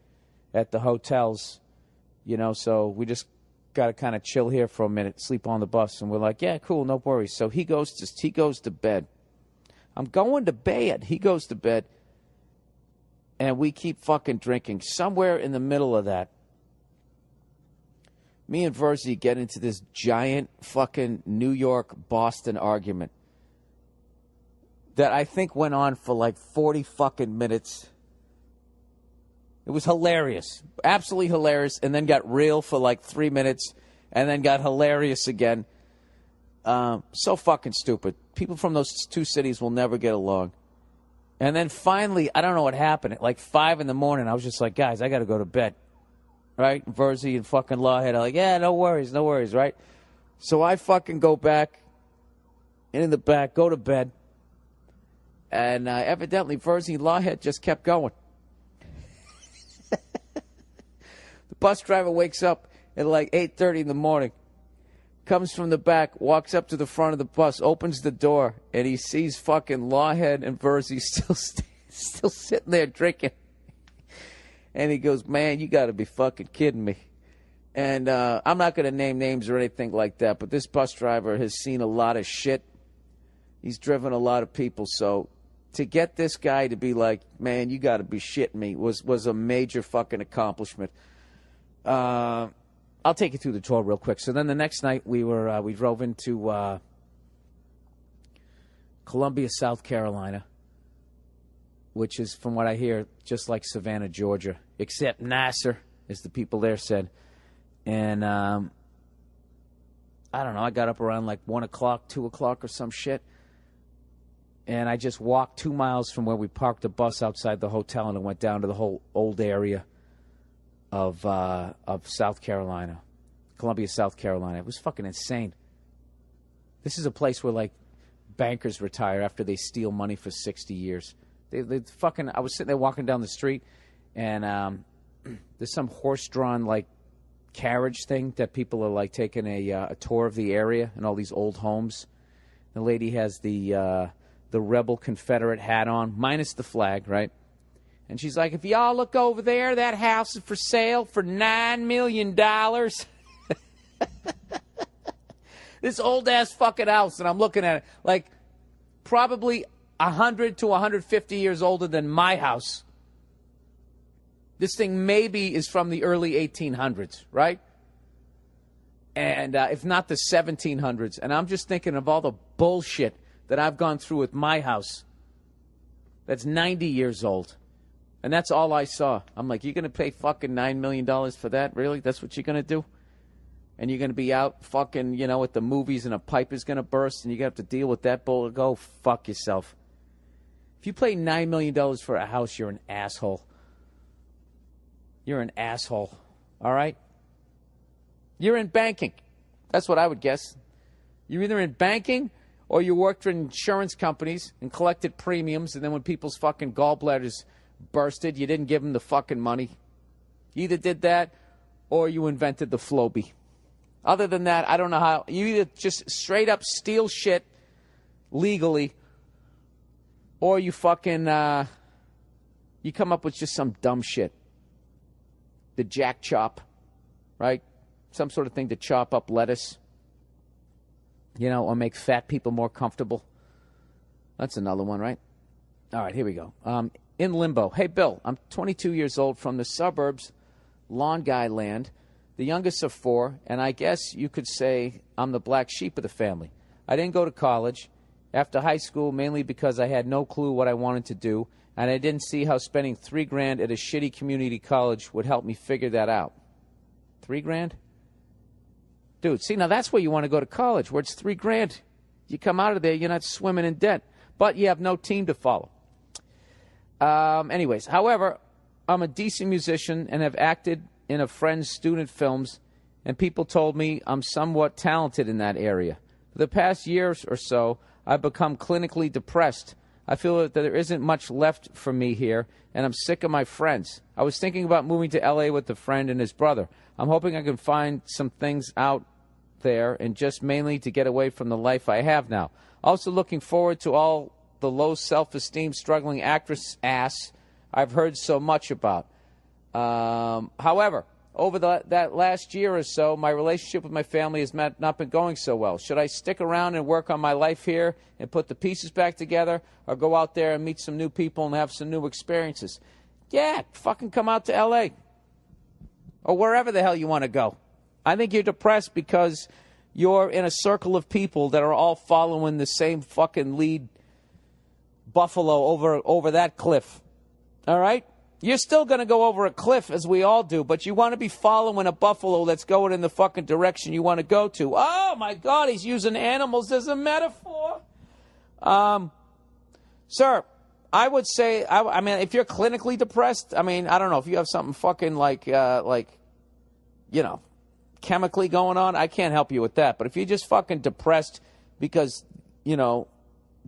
at the hotels, you know, so we just got to kind of chill here for a minute, sleep on the bus. And we're like, yeah, cool, no worries. So he goes to bed. I'm going to bed. He goes to bed. And we keep fucking drinking. Somewhere in the middle of that, me and Verzi get into this giant fucking New York-Boston argument that I think went on for like 40 fucking minutes. It was hilarious. Absolutely hilarious. And then got real for like 3 minutes. And then got hilarious again. So fucking stupid. People from those two cities will never get along. And then finally, I don't know what happened. At like 5 in the morning, I was just like, guys, I got to go to bed. Right? Verzi and fucking Lawhead are like, yeah, no worries, right? So I fucking go back, in the back, go to bed. And evidently, Verzi and Lawhead just kept going. The bus driver wakes up at like 8:30 in the morning, comes from the back, walks up to the front of the bus, opens the door, and he sees fucking Lawhead and Verzi still sitting there drinking. And he goes, man, you got to be fucking kidding me. And I'm not going to name names or anything like that, but this bus driver has seen a lot of shit. He's driven a lot of people. So to get this guy to be like, man, you got to be shitting me was a major fucking accomplishment. I'll take you through the tour real quick. So then the next night we drove into Columbia, South Carolina, which is, from what I hear, just like Savannah, Georgia, except nicer, as the people there said. And I don't know, I got up around like 1 o'clock, 2 o'clock or some shit. And I just walked 2 miles from where we parked the bus outside the hotel, and it went down to the whole old area of South Carolina, Columbia, South Carolina. It was fucking insane. This is a place where, like, bankers retire after they steal money for 60 years. They fucking, I was sitting there walking down the street, and there's some horse-drawn, like, carriage thing that people are, like, taking a tour of the area and all these old homes. The lady has the rebel Confederate hat on, minus the flag, right? And she's like, if y'all look over there, that house is for sale for $9 million. This old-ass fucking house, and I'm looking at it, like, probably 100 to 150 years older than my house. This thing maybe is from the early 1800s, right? And if not the 1700s. And I'm just thinking of all the bullshit that I've gone through with my house that's 90 years old. And that's all I saw. I'm like, you're going to pay fucking $9 million for that? Really? That's what you're going to do? And you're going to be out fucking, you know, at the movies, and a pipe is going to burst, and you're going to have to deal with that bull. Go fuck yourself. If you pay $9 million for a house, you're an asshole. You're an asshole. All right? You're in banking. That's what I would guess. You're either in banking, or you worked for insurance companies and collected premiums, and then when people's fucking gallbladders bursted, you didn't give them the fucking money. You either did that, or you invented the Floby. Other than that, I don't know how. You either just straight up steal shit legally, or you fucking, you come up with just some dumb shit. The jack chop, right? Some sort of thing to chop up lettuce. You know, or make fat people more comfortable. That's another one, right? All right, here we go. In limbo. Hey, Bill, I'm 22 years old from the suburbs, lawn guy land, the youngest of 4, and I guess you could say I'm the black sheep of the family. I didn't go to college, after high school, mainly because I had no clue what I wanted to do, and I didn't see how spending $3,000 at a shitty community college would help me figure that out. $3,000? Dude, see, now that's where you want to go to college, where it's $3,000. You come out of there, you're not swimming in debt, but you have no team to follow. Anyways, however, I'm a decent musician and have acted in a friend's student films, and people told me I'm somewhat talented in that area. For the past years or so, I've become clinically depressed. I feel that there isn't much left for me here, and I'm sick of my friends. I was thinking about moving to L.A. with a friend and his brother. I'm hoping I can find some things out there, and just mainly to get away from the life I have now. Also looking forward to all the low self-esteem struggling actress ass I've heard so much about. However, over that last year or so, my relationship with my family has not been going so well. Should I stick around and work on my life here and put the pieces back together, or go out there and meet some new people and have some new experiences? Yeah, fucking come out to L.A. or wherever the hell you want to go. I think you're depressed because you're in a circle of people that are all following the same fucking lead buffalo over that cliff. All right? You're still going to go over a cliff, as we all do, but you want to be following a buffalo that's going in the fucking direction you want to go to. Oh, my God, he's using animals as a metaphor. Sir, I would say, I mean, if you're clinically depressed, I mean, I don't know, if you have something fucking like, you know, chemically going on, I can't help you with that. But if you're just fucking depressed because, you know,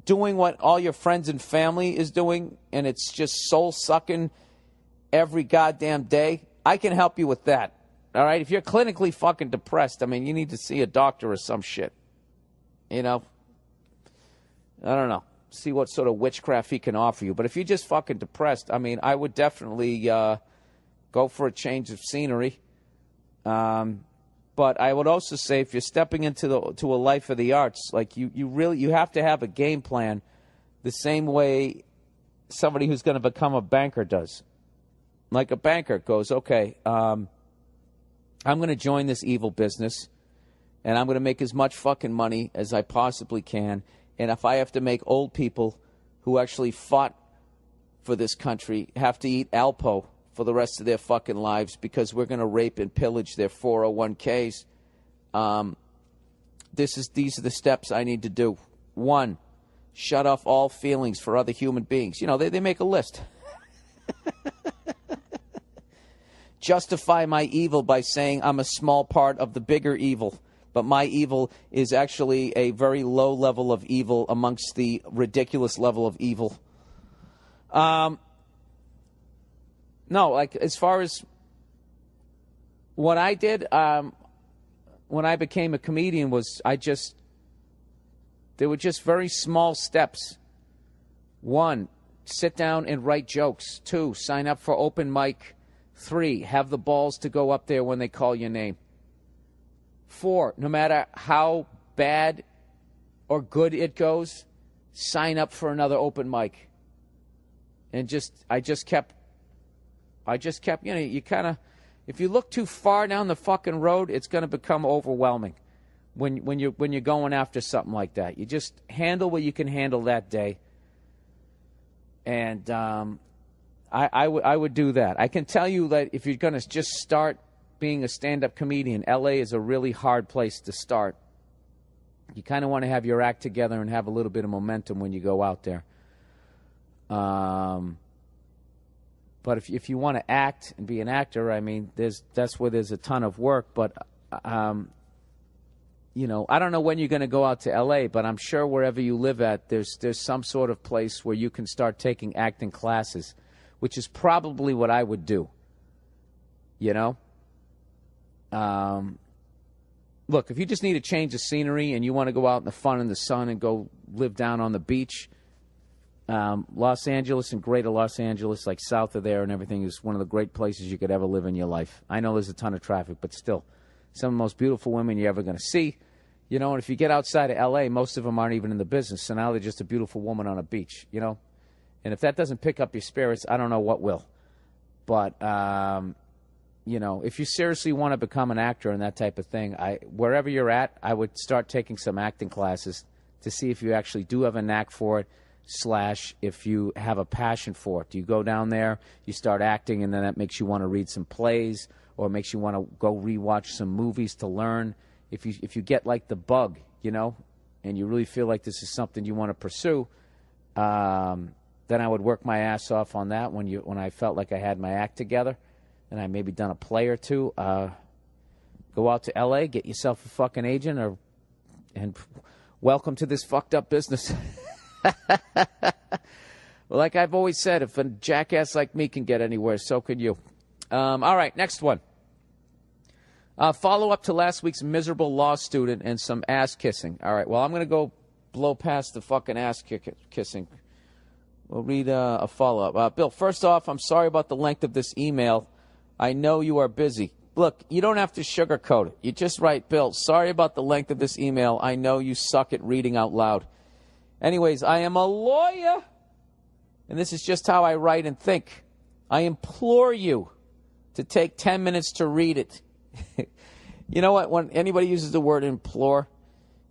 doing what all your friends and family is doing, and it's just soul-sucking every goddamn day, I can help you with that. All right? If you're clinically fucking depressed, I mean, you need to see a doctor or some shit. You know? I don't know. See what sort of witchcraft he can offer you. But if you're just fucking depressed, I mean, I would definitely go for a change of scenery. But I would also say, if you're stepping into a life of the arts, like you have to have a game plan the same way somebody who's going to become a banker does. Like a banker goes, okay, I'm going to join this evil business, and I'm going to make as much fucking money as I possibly can. And if I have to make old people who actually fought for this country have to eat Alpo for the rest of their fucking lives because we're going to rape and pillage their 401ks, these are the steps I need to do. 1, shut off all feelings for other human beings. You know, they make a list. Justify my evil by saying I'm a small part of the bigger evil, but my evil is actually a very low level of evil amongst the ridiculous level of evil. No, like as far as what I did when I became a comedian was there were just very small steps. 1, sit down and write jokes. 2, sign up for open mic. 3, have the balls to go up there when they call your name. 4, no matter how bad or good it goes, sign up for another open mic. And I just kept, you know, you kind of, if you look too far down the fucking road, it's going to become overwhelming when you're going after something like that. You just handle what you can handle that day. And I would do that. I can tell you that if you're going to just start being a stand-up comedian, L.A. is a really hard place to start. You kind of want to have your act together and have a little bit of momentum when you go out there. But if you want to act and be an actor, I mean, that's where there's a ton of work. But, you know, I don't know when you're going to go out to L.A., but I'm sure wherever you live at, there's some sort of place where you can start taking acting classes, which is probably what I would do, you know? Look, if you just need a change of scenery and you want to go out in the fun and the sun and go live down on the beach, Los Angeles and greater Los Angeles, like south of there and everything, is one of the great places you could ever live in your life. I know there's a ton of traffic, but still, some of the most beautiful women you're ever going to see. You know, and if you get outside of L.A., most of them aren't even in the business, so now they're just a beautiful woman on a beach, you know? And if that doesn't pick up your spirits, I don't know what will. But, you know, if you seriously want to become an actor and that type of thing, wherever you're at, I would start taking some acting classes to see if you actually do have a knack for it, / if you have a passion for it. Do you go down there, you start acting, and then that makes you want to read some plays or makes you want to go rewatch some movies to learn? If you get like the bug, you know, and you really feel like this is something you want to pursue, then I would work my ass off on that when I felt like I had my act together and I maybe done a play or two. Go out to L.A., get yourself a fucking agent, and welcome to this fucked up business. Well, like I've always said, if a jackass like me can get anywhere, so can you. All right, next one. Follow up to last week's miserable law student and some ass kissing. All right, well, I'm going to go blow past the fucking ass kissing. We'll read a follow-up. Bill, first off, I'm sorry about the length of this email. I know you are busy. Look, you don't have to sugarcoat it. You just write, Bill, sorry about the length of this email. I know you suck at reading out loud. Anyways, I am a lawyer, and this is just how I write and think. I implore you to take 10 minutes to read it. You know what? When anybody uses the word implore,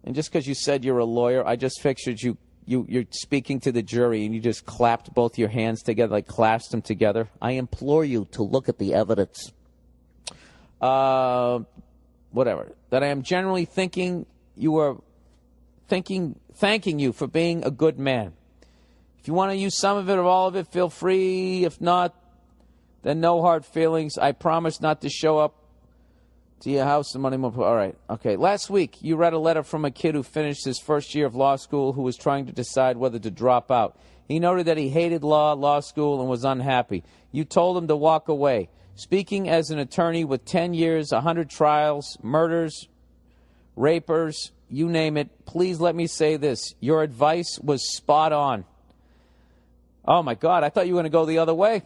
and just because you said you're a lawyer, I just pictured you're speaking to the jury, and you just clapped both your hands together, like clasped them together. I implore you to look at the evidence. Whatever. That I am generally thanking you for being a good man. If you want to use some of it or all of it, feel free. If not, then no hard feelings. I promise not to show up to your house and money more. All right. Okay. Last week, you read a letter from a kid who finished his first year of law school who was trying to decide whether to drop out. He noted that he hated law school, and was unhappy. You told him to walk away. Speaking as an attorney with 10 years, 100 trials, murders, rapers, you name it, please let me say this. Your advice was spot on. Oh, my God. I thought you were going to go the other way.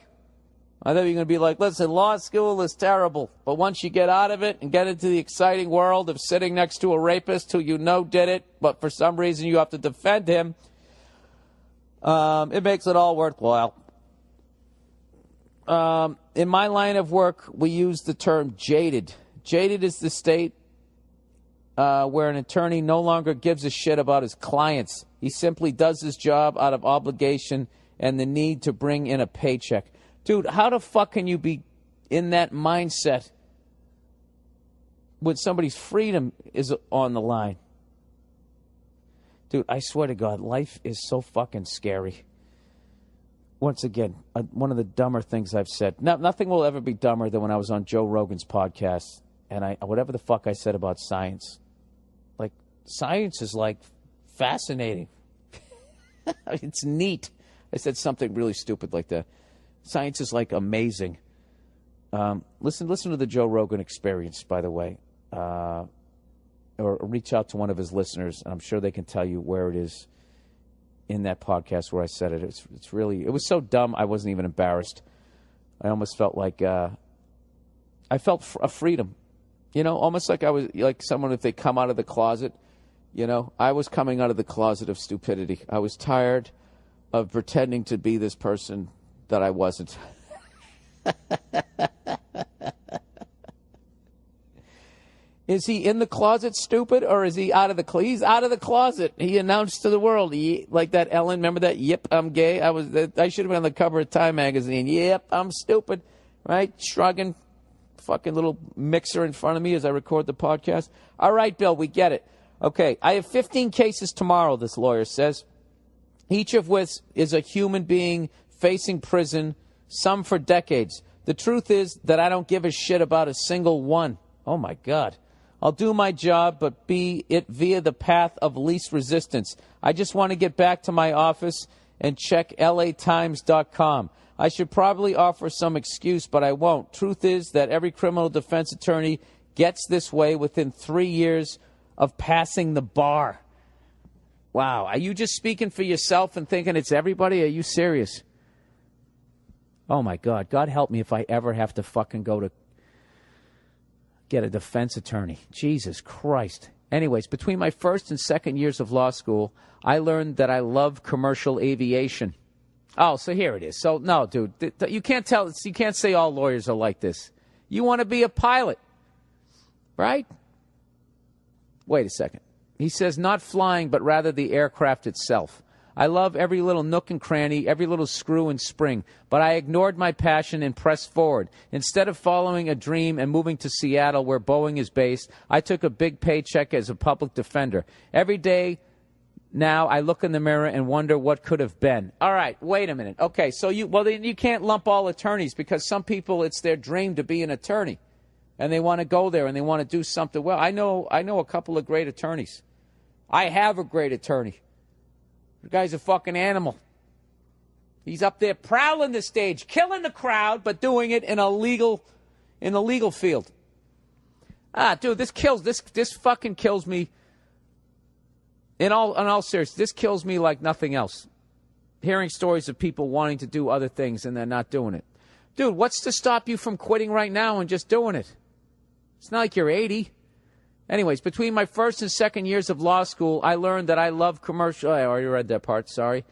I thought you were going to be like, listen, law school is terrible. But once you get out of it and get into the exciting world of sitting next to a rapist who you know did it, but for some reason you have to defend him, it makes it all worthwhile. In my line of work, we use the term jaded. Jaded is the state where an attorney no longer gives a shit about his clients. He simply does his job out of obligation and the need to bring in a paycheck. Dude, how the fuck can you be in that mindset when somebody's freedom is on the line? Dude, I swear to God, life is so fucking scary. Once again, one of the dumber things I've said. Nothing will ever be dumber than when I was on Joe Rogan's podcast and whatever the fuck I said about science. Like, science is, like, fascinating. It's neat. I said something really stupid like that. Science is, like, amazing. Listen to the Joe Rogan Experience, by the way. Or reach out to one of his listeners. I'm sure they can tell you where it is in that podcast where I said it. It's really, it was so dumb I wasn't even embarrassed. I almost felt like I felt a freedom, you know, almost like I was like someone if they come out of the closet, you know. I was coming out of the closet of stupidity. I was tired of pretending to be this person that I wasn't. Is he in the closet, stupid, or is he out of the closet? He's out of the closet. He announced to the world, like that Ellen, remember that? Yep, I'm gay. I should have been on the cover of Time magazine. Yep, I'm stupid, right? Shrugging, fucking little mixer in front of me as I record the podcast. All right, Bill, we get it. Okay, I have 15 cases tomorrow, this lawyer says, each of which is a human being facing prison, some for decades. The truth is that I don't give a shit about a single one. Oh, my God. I'll do my job, but be it via the path of least resistance. I just want to get back to my office and check LATimes.com. I should probably offer some excuse, but I won't. Truth is that every criminal defense attorney gets this way within 3 years of passing the bar. Wow. Are you just speaking for yourself and thinking it's everybody? Are you serious? Oh, my God. God help me if I ever have to fucking go to get a defense attorney. Jesus Christ. Anyways, between my first and second years of law school, I learned that I love commercial aviation. Oh, so here it is. So, no, dude, you can't say all lawyers are like this. You want to be a pilot, right? Wait a second. He says, not flying, but rather the aircraft itself. I love every little nook and cranny, every little screw and spring, but I ignored my passion and pressed forward. Instead of following a dream and moving to Seattle, where Boeing is based, I took a big paycheck as a public defender. Every day now I look in the mirror and wonder what could have been. All right, wait a minute. Okay, so then you can't lump all attorneys, because some people, it's their dream to be an attorney, and they want to go there and they want to do something well. I know a couple of great attorneys. I have a great attorney. The guy's a fucking animal. He's up there prowling the stage, killing the crowd, but doing it in a legal field. Dude, this fucking kills me. In all seriousness, this kills me like nothing else. Hearing stories of people wanting to do other things and they're not doing it. Dude, what's to stop you from quitting right now and just doing it? It's not like you're 80. Anyways, between my first and second years of law school, I learned that I love commercial. I already read that part, sorry.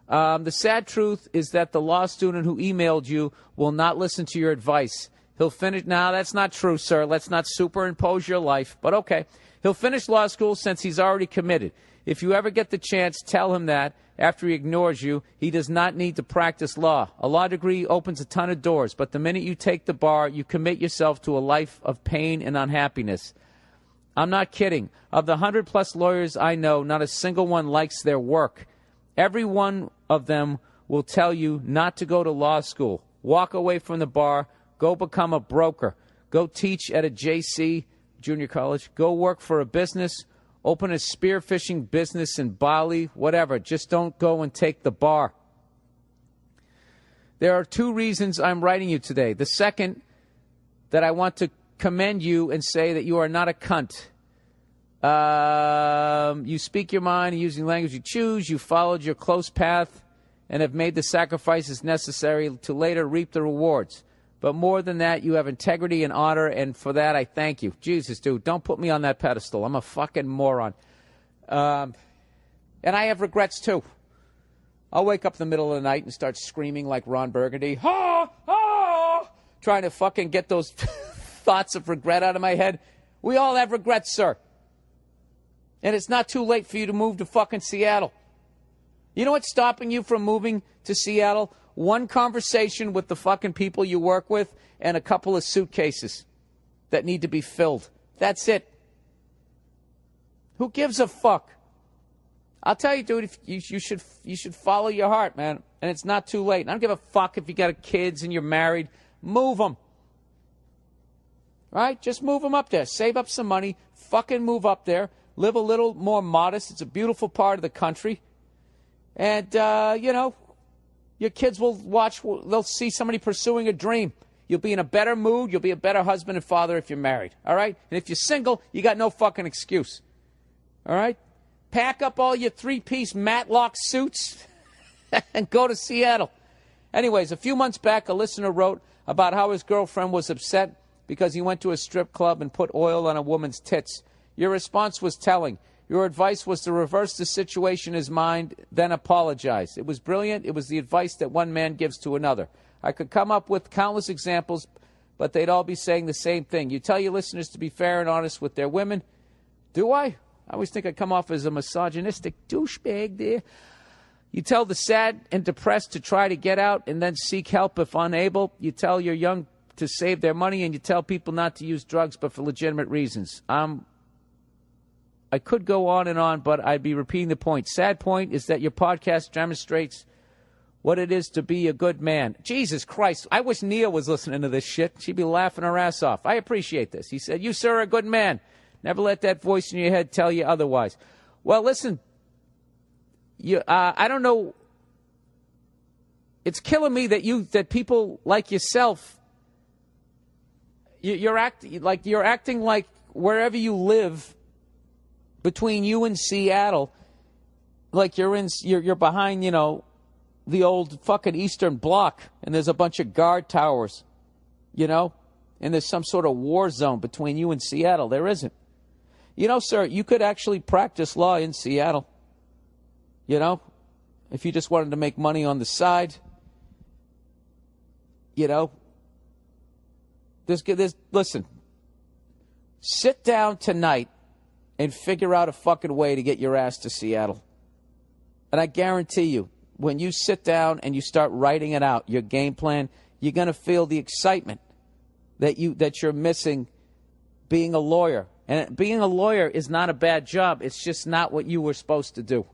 The sad truth is that the law student who emailed you will not listen to your advice. He'll finish. Now, that's not true, sir. Let's not superimpose your life, but okay. He'll finish law school since he's already committed. If you ever get the chance, tell him that after he ignores you, he does not need to practice law. A law degree opens a ton of doors, but the minute you take the bar, you commit yourself to a life of pain and unhappiness. I'm not kidding. Of the 100-plus lawyers I know, not a single one likes their work. Every one of them will tell you not to go to law school. Walk away from the bar. Go become a broker. Go teach at a JC, junior college. Go work for a business. Open a spearfishing business in Bali. Whatever. Just don't go and take the bar. There are 2 reasons I'm writing you today. The second, that I want to commend you and say that you are not a cunt. You speak your mind using language you choose. You followed your close path and have made the sacrifices necessary to later reap the rewards. But more than that, you have integrity and honor, and for that I thank you. Jesus, dude, don't put me on that pedestal. I'm a fucking moron. And I have regrets, too. I'll wake up in the middle of the night and start screaming like Ron Burgundy. Ha! Ha! Trying to fucking get those thoughts of regret out of my head. We all have regrets, sir. And it's not too late for you to move to fucking Seattle. You know what's stopping you from moving to Seattle? One conversation with the fucking people you work with and a couple of suitcases that need to be filled. That's it. Who gives a fuck? I'll tell you, dude, if you should follow your heart, man. And it's not too late. I don't give a fuck if you got kids and you're married. Move them. Right? Just move them up there. Save up some money. Fucking move up there. Live a little more modest. It's a beautiful part of the country. And, your kids will watch. They'll see somebody pursuing a dream. You'll be in a better mood. You'll be a better husband and father if you're married. All right? And if you're single, you got no fucking excuse. All right? Pack up all your 3-piece Matlock suits and go to Seattle. Anyways, a few months back, a listener wrote about how his girlfriend was upset because he went to a strip club and put oil on a woman's tits. Your response was telling. Your advice was to reverse the situation in his mind, then apologize. It was brilliant. It was the advice that one man gives to another. I could come up with countless examples, but they'd all be saying the same thing. You tell your listeners to be fair and honest with their women. Do I? I always think I come off as a misogynistic douchebag there. You tell the sad and depressed to try to get out and then seek help if unable. You tell your young to save their money, and you tell people not to use drugs but for legitimate reasons. I could go on, but I'd be repeating the point. Sad point is that your podcast demonstrates what it is to be a good man. Jesus Christ, I wish Nia was listening to this shit. She'd be laughing her ass off. I appreciate this. He said, you, sir, are a good man. Never let that voice in your head tell you otherwise. Well, listen, I don't know. It's killing me that people like yourself, you're acting like wherever you live, between you and Seattle, like you're behind, the old fucking Eastern Bloc, and there's a bunch of guard towers, and there's some sort of war zone between you and Seattle. There isn't. Sir, you could actually practice law in Seattle, if you just wanted to make money on the side, listen, sit down tonight and figure out a fucking way to get your ass to Seattle. And I guarantee you, when you sit down and you start writing it out, your game plan, you're going to feel the excitement that you're missing being a lawyer. And being a lawyer is not a bad job. It's just not what you were supposed to do.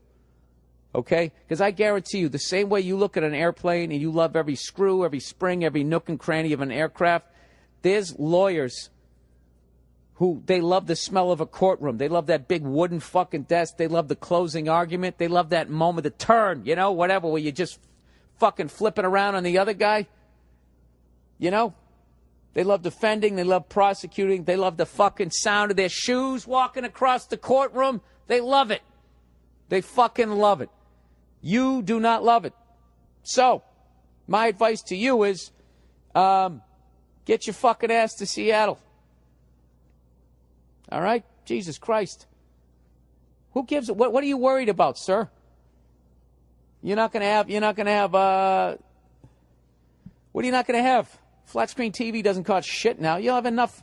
Okay? Because I guarantee you, the same way you look at an airplane and you love every screw, every spring, every nook and cranny of an aircraft, there's lawyers who, they love the smell of a courtroom. They love that big wooden fucking desk. They love the closing argument. They love that moment, the turn, you know, whatever, where you're just fucking flipping around on the other guy. You know? They love defending. They love prosecuting. They love the fucking sound of their shoes walking across the courtroom. They love it. They fucking love it. You do not love it. So, my advice to you is, get your fucking ass to Seattle. All right? Jesus Christ. Who gives it? What are you worried about, sir? You're not going to have, what are you not going to have? Flat screen TV doesn't cost shit now. You'll have enough.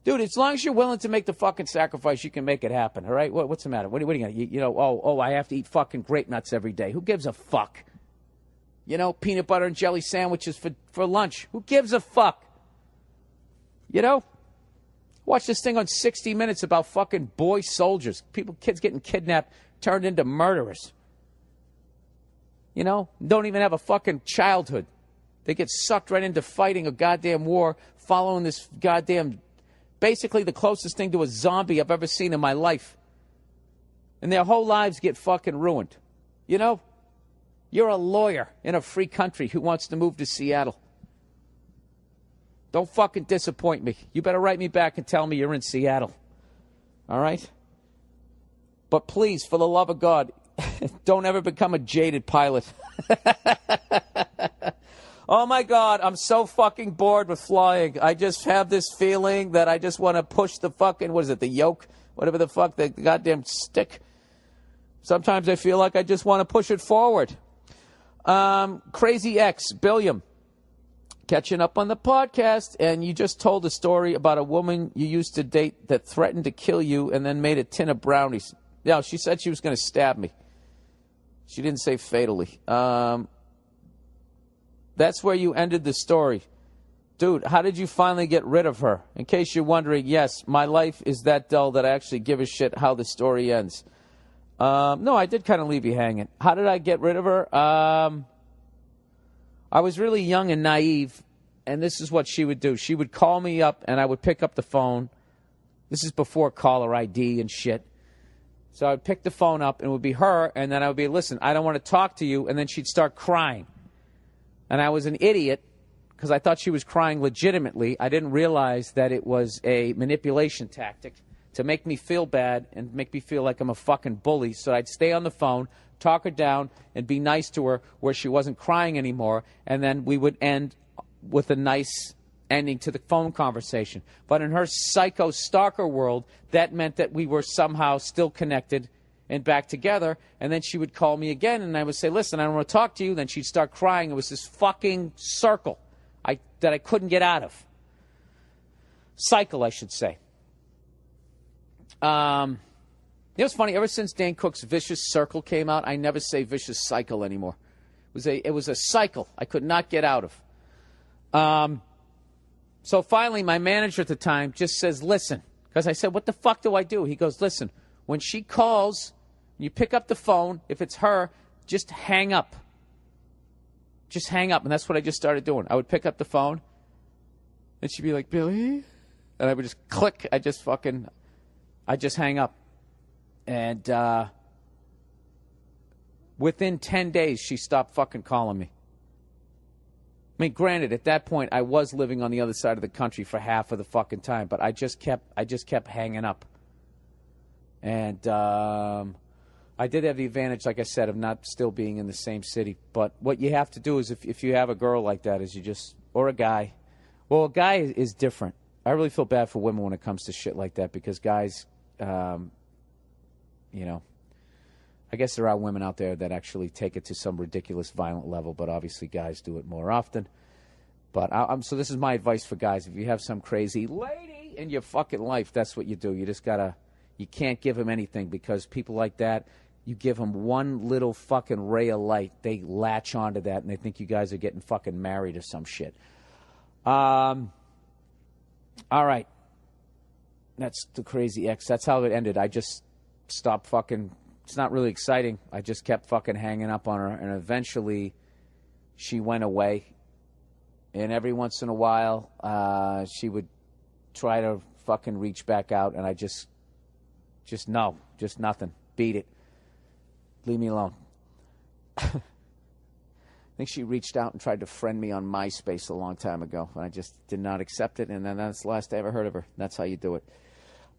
Dude, as long as you're willing to make the fucking sacrifice, you can make it happen, all right? What's the matter? What are you going to, you know, I have to eat fucking grape nuts every day. Who gives a fuck? You know, peanut butter and jelly sandwiches for lunch. Who gives a fuck? You know? Watch this thing on 60 Minutes about fucking boy soldiers. Kids getting kidnapped, turned into murderers. You know? Don't even have a fucking childhood. They get sucked right into fighting a goddamn war, following this goddamn, basically the closest thing to a zombie I've ever seen in my life. And their whole lives get fucking ruined. You know? You're a lawyer in a free country who wants to move to Seattle. Don't fucking disappoint me. You better write me back and tell me you're in Seattle. All right? But please, for the love of God, don't ever become a jaded pilot. Oh, my God, I'm so fucking bored with flying. I just have this feeling that I just want to push the fucking, what is it, the yoke? Whatever the fuck, the goddamn stick. Sometimes I feel like I just want to push it forward. Crazy X, Billiam, catching up on the podcast, and you just told a story about a woman you used to date that threatened to kill you and then made a tin of brownies. Yeah, she said she was going to stab me. She didn't say fatally. That's where you ended the story. Dude, how did you finally get rid of her? In case you're wondering, yes, my life is that dull that I actually give a shit how the story ends. No, I did kind of leave you hanging. How did I get rid of her? I was really young and naive, and this is what she would do. She would call me up, and I would pick up the phone. This is before caller ID and shit. So I would pick the phone up, and it would be her, and then I would be, listen, I don't want to talk to you, and then she'd start crying. And I was an idiot because I thought she was crying legitimately. I didn't realize that it was a manipulation tactic to make me feel bad and make me feel like I'm a fucking bully. So I'd stay on the phone, talk her down, and be nice to her where she wasn't crying anymore. And then we would end with a nice ending to the phone conversation. But in her psycho stalker world, that meant that we were somehow still connected and back together, and then she would call me again, and I would say, listen, I don't want to talk to you. Then she'd start crying. It was this fucking circle that I couldn't get out of. Cycle, I should say. You know what's funny? Ever since Dan Cook's Vicious Circle came out, I never say Vicious Cycle anymore. It was a cycle I could not get out of. So finally, my manager at the time just says, listen, because I said, what the fuck do I do? He goes, listen, when she calls, you pick up the phone. If it's her, just hang up. Just hang up. And that's what I just started doing. I would pick up the phone, and she'd be like, Billy? And I would just click. I just hang up. And within 10 days, she stopped fucking calling me. I mean, granted, at that point, I was living on the other side of the country for half of the fucking time, but I just kept hanging up. And I did have the advantage, like I said, of not still being in the same city. But what you have to do is, if you have a girl like that, is you just, or a guy. Well, a guy is different. I really feel bad for women when it comes to shit like that, because guys, you know, I guess there are women out there that actually take it to some ridiculous, violent level, but obviously guys do it more often. But so this is my advice for guys. If you have some crazy lady in your fucking life, that's what you do. You just gotta You can't give them anything because people like that, you give them one little fucking ray of light, they latch onto that and they think you guys are getting fucking married or some shit. All right. That's the crazy ex. That's how it ended. I just stopped fucking. It's not really exciting. I just kept fucking hanging up on her, and eventually she went away. And every once in a while, she would try to fucking reach back out, and I just no, just nothing. Beat it. Leave me alone. I think she reached out and tried to friend me on MySpace a long time ago, and I just did not accept it, and then that's the last I ever heard of her. That's how you do it.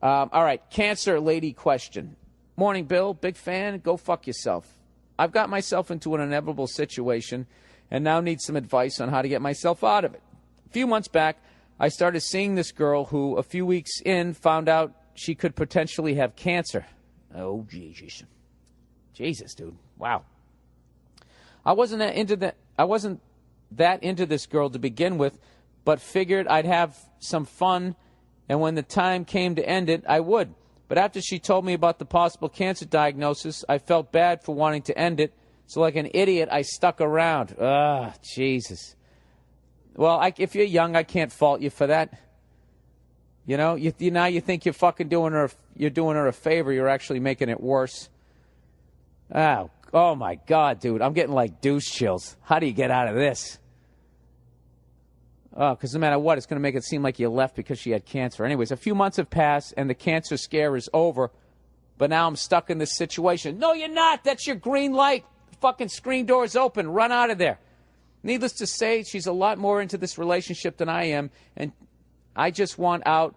All right, cancer lady question. Morning, Bill. Big fan. Go fuck yourself. I've got myself into an inevitable situation and now need some advice on how to get myself out of it. A few months back, I started seeing this girl who, a few weeks in, found out she could potentially have cancer. Oh, Jesus. Jesus, dude. Wow. I wasn't that into this girl to begin with, but figured I'd have some fun, and when the time came to end it, I would. But after she told me about the possible cancer diagnosis, I felt bad for wanting to end it, so like an idiot, I stuck around. Ah, Jesus. Well, if you're young, I can't fault you for that. You know, now you think you're fucking doing her a favor. You're actually making it worse. Oh my God, dude. I'm getting like douche chills. How do you get out of this? Oh, because no matter what, it's going to make it seem like you left because she had cancer. Anyways, a few months have passed, and the cancer scare is over, but now I'm stuck in this situation. No, you're not. That's your green light. The fucking screen door is open. Run out of there. Needless to say, she's a lot more into this relationship than I am, and I just want out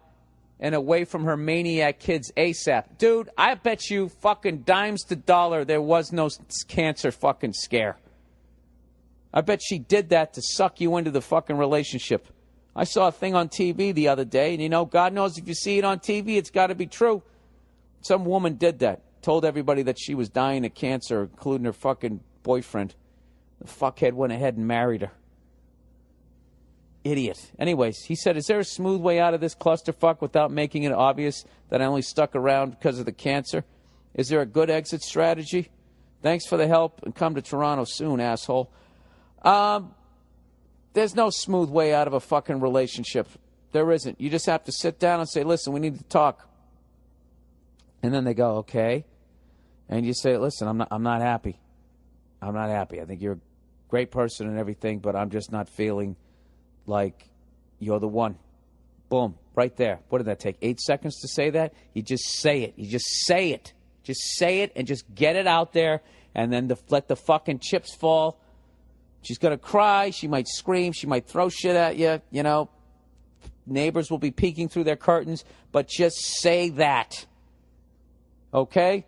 and away from her maniac kids ASAP. Dude, I bet you fucking dimes to dollar there was no cancer fucking scare. I bet she did that to suck you into the fucking relationship. I saw a thing on TV the other day, and you know, God knows if you see it on TV, it's got to be true. Some woman did that. Told everybody that she was dying of cancer, including her fucking boyfriend. The fuckhead went ahead and married her. Idiot. Anyways, he said, is there a smooth way out of this clusterfuck without making it obvious that I only stuck around because of the cancer? Is there a good exit strategy? Thanks for the help, and come to Toronto soon, asshole. There's no smooth way out of a fucking relationship. There isn't. You just have to sit down and say, listen, we need to talk. And then they go, okay. And you say, listen, I'm not happy. I'm not happy. I think you're a great person and everything, but I'm just not feeling like you're the one. Boom. Right there. What did that take? 8 seconds to say that? You just say it. You just say it. Just say it and just get it out there, and then let the fucking chips fall. She's going to cry. She might scream. She might throw shit at you. You know, neighbors will be peeking through their curtains, but just say that. Okay?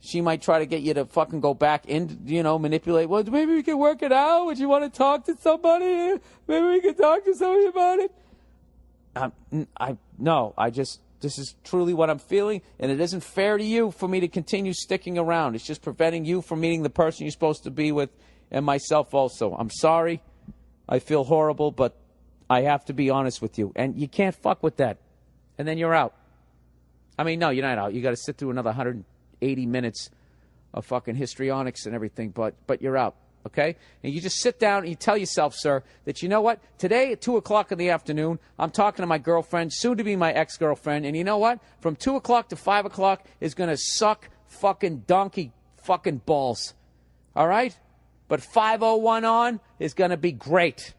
She might try to get you to fucking go back in, you know, manipulate. Well, maybe we can work it out. Would you want to talk to somebody? Maybe we can talk to somebody about it. This is truly what I'm feeling, and it isn't fair to you for me to continue sticking around. It's just preventing you from meeting the person you're supposed to be with, and myself also. I'm sorry. I feel horrible, but I have to be honest with you. And you can't fuck with that. And then you're out. I mean, no, you're not out. You got to sit through another 180 minutes of fucking histrionics and everything, but you're out, okay? And you just sit down and you tell yourself, sir, that you know what? Today at 2 o'clock in the afternoon, I'm talking to my girlfriend, soon to be my ex-girlfriend, and you know what? From 2 o'clock to 5 o'clock is going to suck fucking donkey fucking balls, all right? But 5:01 on is going to be great.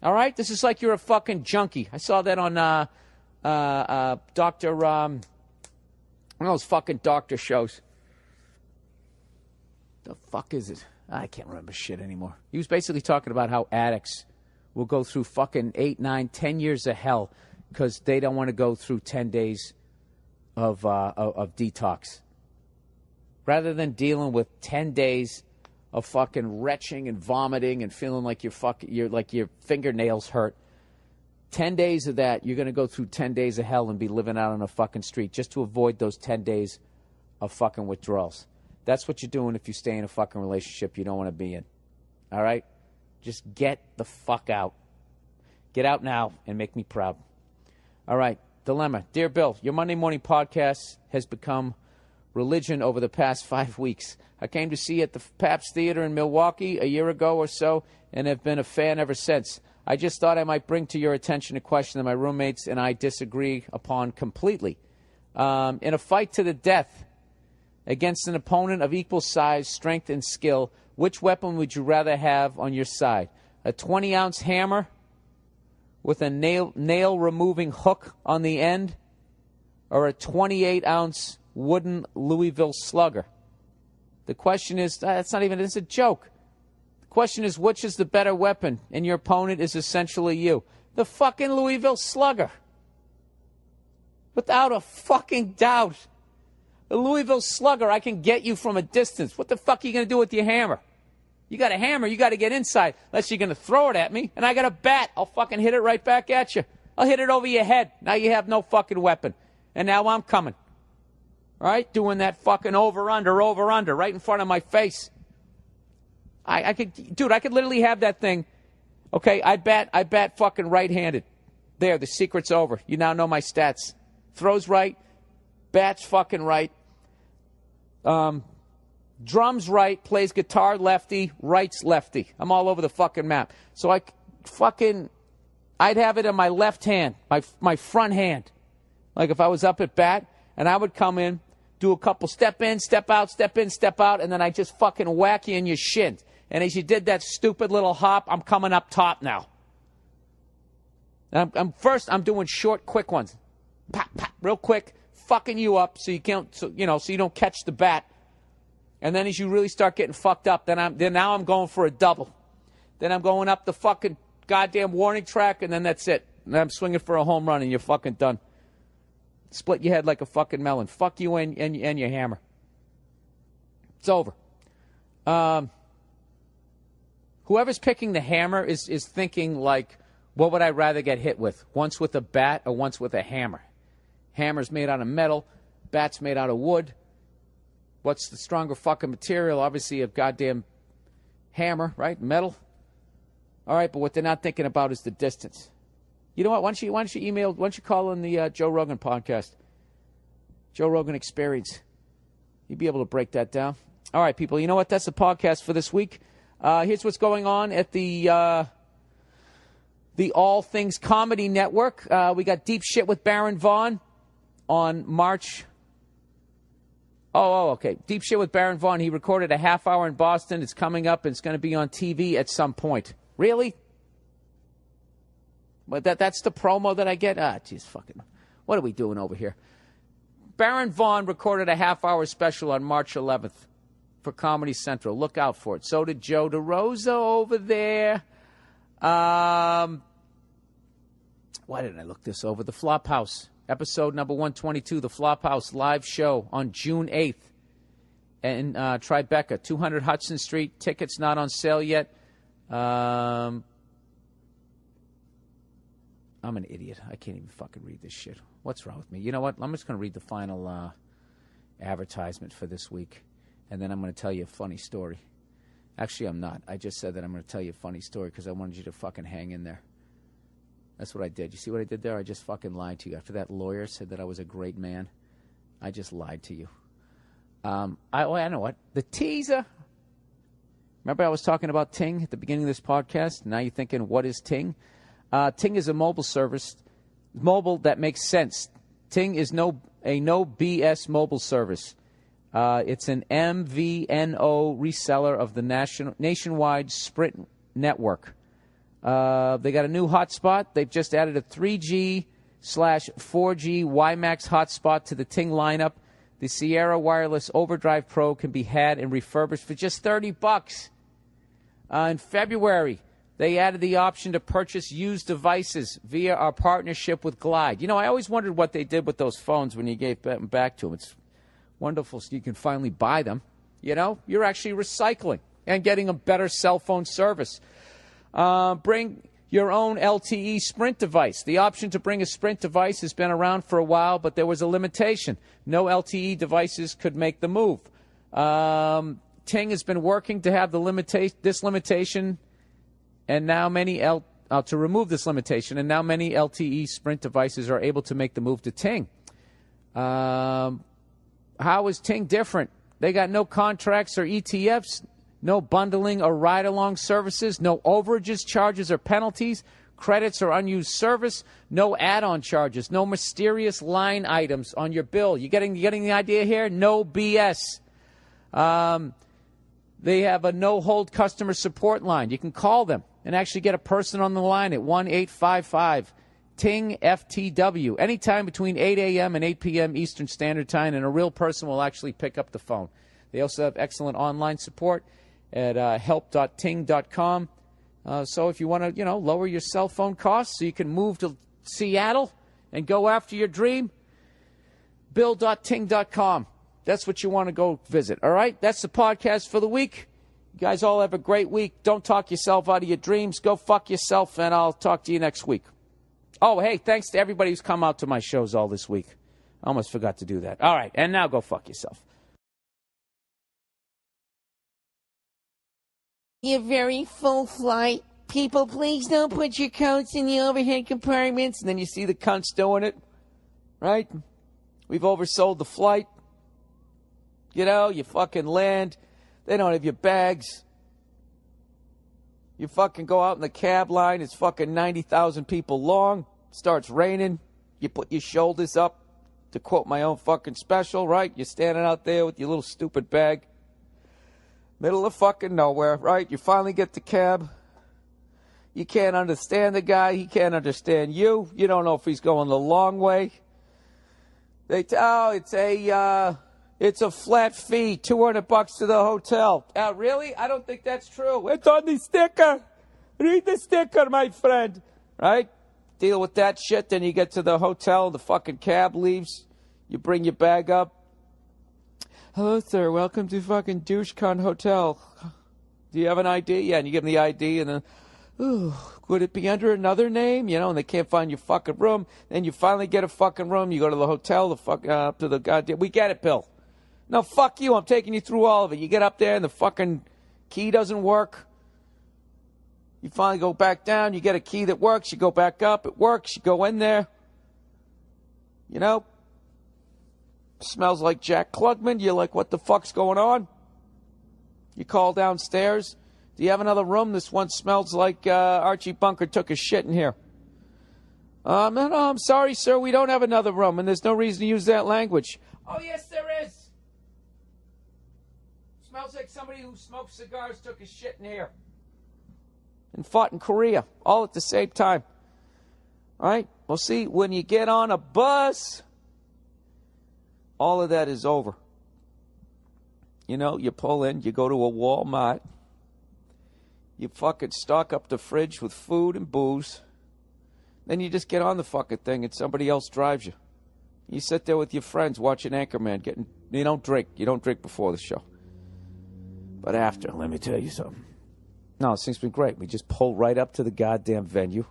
All right? This is like you're a fucking junkie. I saw that on Dr. One of those fucking doctor shows. The fuck is it? I can't remember shit anymore. He was basically talking about how addicts will go through fucking 8, 9, 10 years of hell because they don't want to go through 10 days of detox. Rather than dealing with 10 days of fucking retching and vomiting and feeling like your fingernails hurt. 10 days of that, you're going to go through 10 days of hell and be living out on a fucking street just to avoid those 10 days of fucking withdrawals. That's what you're doing if you stay in a fucking relationship you don't want to be in. All right? Just get the fuck out. Get out now and make me proud. All right. Dilemma. Dear Bill, your Monday morning podcast has become religion over the past 5 weeks. I came to see you at the Pabst Theater in Milwaukee a year ago or so and have been a fan ever since. I just thought I might bring to your attention a question that my roommates and I disagree upon completely. In a fight to the death against an opponent of equal size, strength, and skill, which weapon would you rather have on your side? A 20-ounce hammer with a nail-removing hook on the end, or a 28-ounce wooden Louisville slugger? The question is, it's a joke. The question is, which is the better weapon? And your opponent is essentially you. The fucking Louisville slugger. Without a fucking doubt. The Louisville slugger, I can get you from a distance. What the fuck are you going to do with your hammer? You got a hammer, you got to get inside. Unless you're going to throw it at me. And I got a bat. I'll fucking hit it right back at you. I'll hit it over your head. Now you have no fucking weapon. And now I'm coming. All right? Doing that fucking over-under, right in front of my face. I could literally have that thing. Okay, I bat fucking right-handed. There, the secret's over. You now know my stats. Throws right. Bats fucking right. Drums right, plays guitar lefty, writes lefty. I'm all over the fucking map. So I'd have it in my left hand, my front hand. Like if I was up at bat, and I would come in, do a couple step in, step out, step in, step out, and then I just fucking whack you in your shin. And as you did that stupid little hop, I'm coming up top now. I'm doing short, quick ones. Pop, pop, real quick, fucking you up so you don't catch the bat. And then as you really start getting fucked up, now I'm going for a double. Then I'm going up the fucking goddamn warning track, and then that's it. And I'm swinging for a home run, and you're fucking done. Split your head like a fucking melon. Fuck you and your hammer. It's over. Whoever's picking the hammer is thinking like, what would I rather get hit with? Once with a bat or once with a hammer? Hammer's made out of metal. Bat's made out of wood. What's the stronger fucking material? Obviously a goddamn hammer, right? Metal. All right, but what they're not thinking about is the distance. You know what? Why don't you call in the Joe Rogan podcast? Joe Rogan Experience. You'd be able to break that down. All right, people. You know what? That's the podcast for this week. Here's what's going on at the All Things Comedy Network. We got Deep Shit with Baron Vaughn on March. Okay. Deep Shit with Baron Vaughn. He recorded a half hour in Boston. It's coming up, and it's going to be on TV at some point. Really? But that's the promo that I get? Jeez, fucking. What are we doing over here? Baron Vaughn recorded a half hour special on March 11th for Comedy Central. Look out for it. So did Joe DeRosa over there. Why didn't I look this over? The Flophouse. Episode number 122, The Flophouse live show on June 8th in Tribeca, 200 Hudson Street. Tickets not on sale yet. I'm an idiot. I can't even fucking read this shit. What's wrong with me? You know what? I'm just going to read the final advertisement for this week, and then I'm going to tell you a funny story. Actually, I'm not. I just said that I'm going to tell you a funny story because I wanted you to fucking hang in there. That's what I did. You see what I did there? I just fucking lied to you. After that lawyer said that I was a great man, I just lied to you. I know what. The teaser. Remember I was talking about Ting at the beginning of this podcast? Now you're thinking, what is Ting? Ting is a mobile service, mobile that makes sense. Ting is a no BS mobile service. It's an MVNO reseller of the nationwide Sprint network. They got a new hotspot. They've just added a 3G/4G WiMAX hotspot to the Ting lineup. The Sierra Wireless Overdrive Pro can be had and refurbished for just $30. In February, they added the option to purchase used devices via our partnership with Glide. You know, I always wondered what they did with those phones when you gave them back to them. It's wonderful so you can finally buy them. You know, you're actually recycling and getting a better cell phone service. Bring your own LTE Sprint device. The option to bring a Sprint device has been around for a while, but there was a limitation. No LTE devices could make the move. Ting has been working to have this limitation, and now many to remove this limitation, and now many LTE Sprint devices are able to make the move to Ting. How is Ting different? They got no contracts or ETFs, no bundling or ride-along services, no overages, charges, or penalties, credits or unused service, no add-on charges, no mysterious line items on your bill. You getting the idea here? No BS. They have a no-hold customer support line. You can call them and actually get a person on the line at 1-855-TING-FTW, anytime between 8 a.m. and 8 p.m. Eastern Standard Time, and a real person will actually pick up the phone. They also have excellent online support at help.ting.com. So if you want to, lower your cell phone costs so you can move to Seattle and go after your dream, bill.ting.com. That's what you want to go visit, all right? That's the podcast for the week. You guys all have a great week. Don't talk yourself out of your dreams. Go fuck yourself, and I'll talk to you next week. Oh, hey, thanks to everybody who's come out to my shows all this week. I almost forgot to do that. All right, and now go fuck yourself. You're very full flight. People, please don't put your coats in the overhead compartments. And then you see the cunts doing it, right? We've oversold the flight. You fucking land. They don't have your bags. You fucking go out in the cab line. It's fucking 90,000 people long. Starts raining. You put your shoulders up, to quote my own fucking special, right? You're standing out there with your little stupid bag. Middle of fucking nowhere, right? You finally get the cab. You can't understand the guy. He can't understand you. You don't know if he's going the long way. They tell it's a flat fee, $200 to the hotel. Really? I don't think that's true. It's on the sticker. Read the sticker, my friend. Right? Deal with that shit. Then you get to the hotel. The fucking cab leaves. You bring your bag up. Hello, sir. Welcome to fucking DoucheCon Hotel. Do you have an ID? Yeah, and you give them the ID, and then, would it be under another name? And they can't find your fucking room. Then you finally get a fucking room. You go to the hotel, up to the goddamn. We get it, Bill. No, fuck you. I'm taking you through all of it. You get up there, and the fucking key doesn't work. You finally go back down. You get a key that works. You go back up. It works. You go in there. Smells like Jack Klugman. You're like, what the fuck's going on? You call downstairs. Do you have another room? This one smells like Archie Bunker took a shit in here. No, I'm sorry, sir. We don't have another room, and there's no reason to use that language. Oh, yes, there is. Smells like somebody who smokes cigars took a shit in here. And fought in Korea, all at the same time. All right? Well, see, when you get on a bus, all of that is over. You pull in, you go to a Walmart, you fucking stock up the fridge with food and booze, then you just get on the fucking thing and somebody else drives you. You sit there with your friends watching Anchorman, you don't drink. You don't drink before the show. But after, let me tell you something. No, this thing's been great. We just pull right up to the goddamn venue.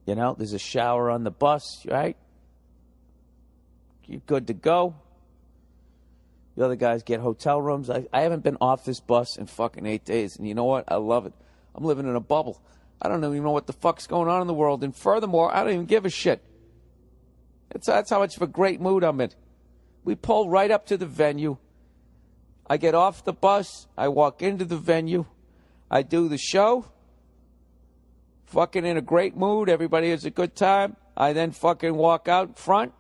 There's a shower on the bus, right? You're good to go. The other guys get hotel rooms. I haven't been off this bus in fucking 8 days. And you know what? I love it. I'm living in a bubble. I don't even know what the fuck's going on in the world. And furthermore, I don't even give a shit. That's how much of a great mood I'm in. We pull right up to the venue. I get off the bus. I walk into the venue. I do the show. Fucking in a great mood. Everybody has a good time. I then fucking walk out front.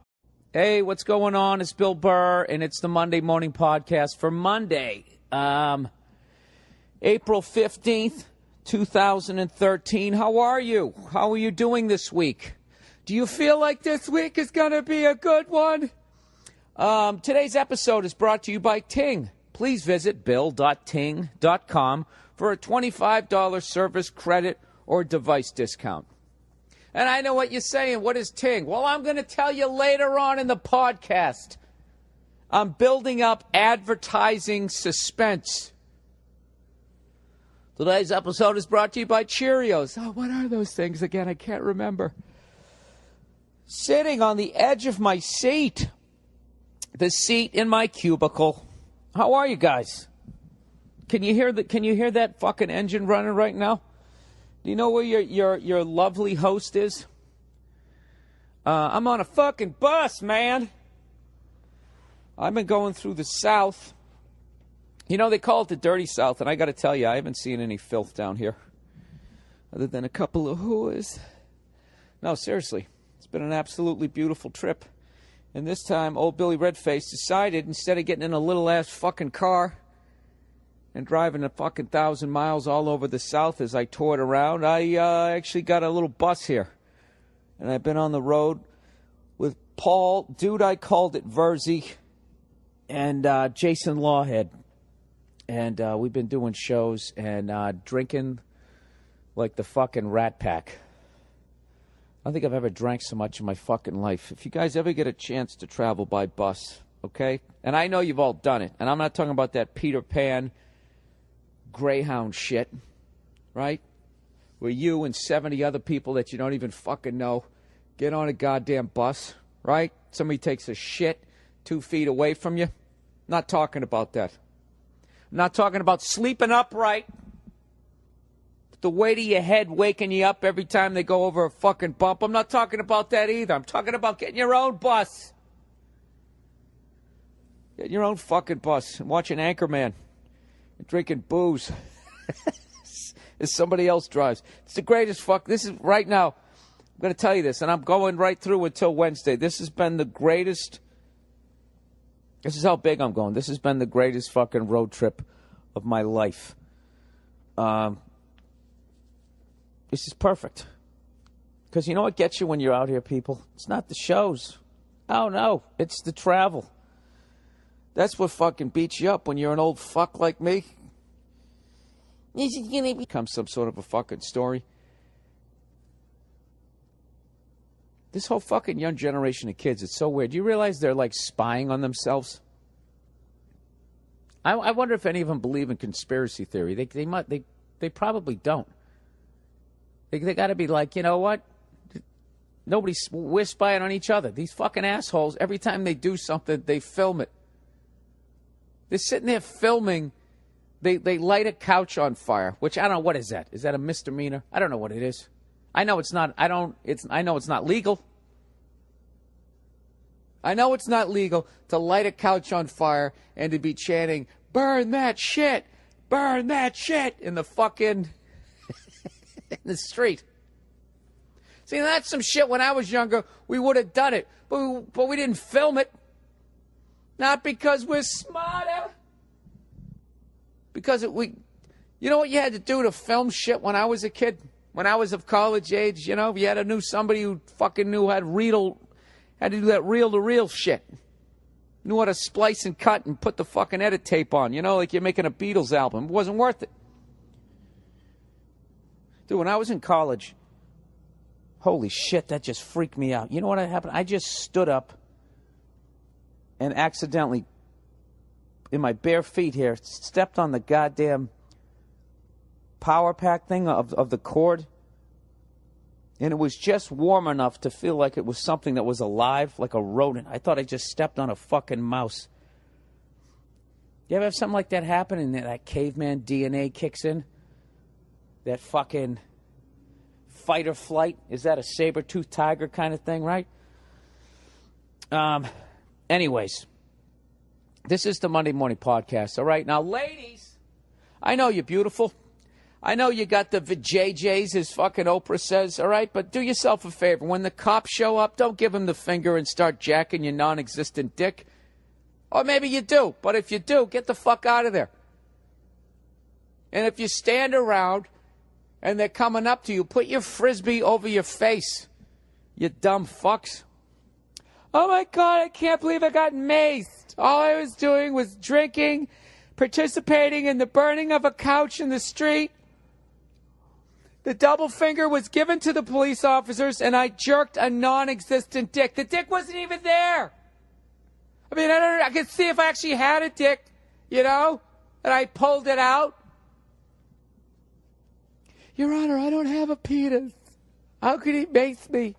Hey, what's going on? It's Bill Burr, and it's the Monday Morning Podcast for Monday, April 15th, 2013. How are you? How are you doing this week? Do you feel like this week is going to be a good one? Today's episode is brought to you by Ting. Please visit bill.ting.com for a $25 service credit or device discount. And I know what you're saying. What is Ting? Well, I'm going to tell you later on in the podcast. I'm building up advertising suspense. Today's episode is brought to you by Cheerios. Oh, what are those things again? I can't remember. Sitting on the edge of my seat. The seat in my cubicle. How are you guys? Can you hear that fucking engine running right now? Do you know where your lovely host is? I'm on a fucking bus, man. I've been going through the South. You know, they call it the dirty South, and I got to tell you, I haven't seen any filth down here, other than a couple of whores. No, seriously, it's been an absolutely beautiful trip. And this time, old Billy Redface decided, instead of getting in a little-ass fucking car and driving a fucking 1,000 miles all over the South as I toured around, I actually got a little bus here. And I've been on the road with Paul, dude, I called it Verzi, and Jason Lawhead. And we've been doing shows and drinking like the fucking Rat Pack. I don't think I've ever drank so much in my fucking life. If you guys ever get a chance to travel by bus, okay? And I know you've all done it. And I'm not talking about that Peter Pan Greyhound shit, right? Where you and 70 other people that you don't even fucking know get on a goddamn bus, right? Somebody takes a shit 2 feet away from you. Not talking about that. I'm not talking about sleeping upright. The weight of your head waking you up every time they go over a fucking bump. I'm not talking about that either. I'm talking about getting your own bus. Getting your own fucking bus and watching Anchorman and drinking booze as somebody else drives. It's the greatest fuck. This is right now. I'm going to tell you this, and I'm going right through until Wednesday. This has been the greatest. This is how big I'm going. This has been the greatest fucking road trip of my life. This is perfect. Because you know what gets you when you're out here, people? It's not the shows. Oh, no. It's the travel. That's what fucking beats you up when you're an old fuck like me. This is gonna Become some sort of a fucking story. This whole fucking young generation of kids, it's so weird. Do you realize they're like spying on themselves? I wonder if any of them believe in conspiracy theory. They probably don't. They got to be like, you know what? We're spying on each other. These fucking assholes, every time they do something, they film it. They're sitting there filming. They light a couch on fire, which I don't know. What is that? Is that a misdemeanor? I don't know what it is. I know it's not. I know it's not legal. I know it's not legal to light a couch on fire and to be chanting, "Burn that shit! Burn that shit!" in the fucking in the street. See, that's some shit. When I was younger, we would have done it, but we didn't film it. Not because we're smarter. Because you know what you had to do to film shit when I was a kid? When I was of college age, you know, you had to know somebody who fucking knew how to do that reel-to-reel shit. Knew how to splice and cut and put the fucking edit tape on, you know, like you're making a Beatles album. It wasn't worth it. Dude, when I was in college, holy shit, that just freaked me out. You know what happened? I just stood up and accidentally, in my bare feet here, stepped on the goddamn power pack thing of the cord. And it was just warm enough to feel like it was something that was alive, like a rodent. I thought I just stepped on a fucking mouse. You ever have something like that happen and that caveman DNA kicks in? That fucking fight or flight? Is that a saber-toothed tiger kind of thing, right? Anyways, this is the Monday Morning Podcast, all right? Now, ladies, I know you're beautiful. I know you got the vajayjays, as fucking Oprah says, all right? But do yourself a favor. When the cops show up, don't give them the finger and start jacking your non-existent dick. Or maybe you do. But if you do, get the fuck out of there. And if you stand around and they're coming up to you, put your Frisbee over your face, you dumb fucks. Oh, my God, I can't believe I got maced. All I was doing was drinking, participating in the burning of a couch in the street. The double finger was given to the police officers, and I jerked a non-existent dick. The dick wasn't even there. I mean, I could see if I actually had a dick, you know, and I pulled it out. Your Honor, I don't have a penis. How could he mace me?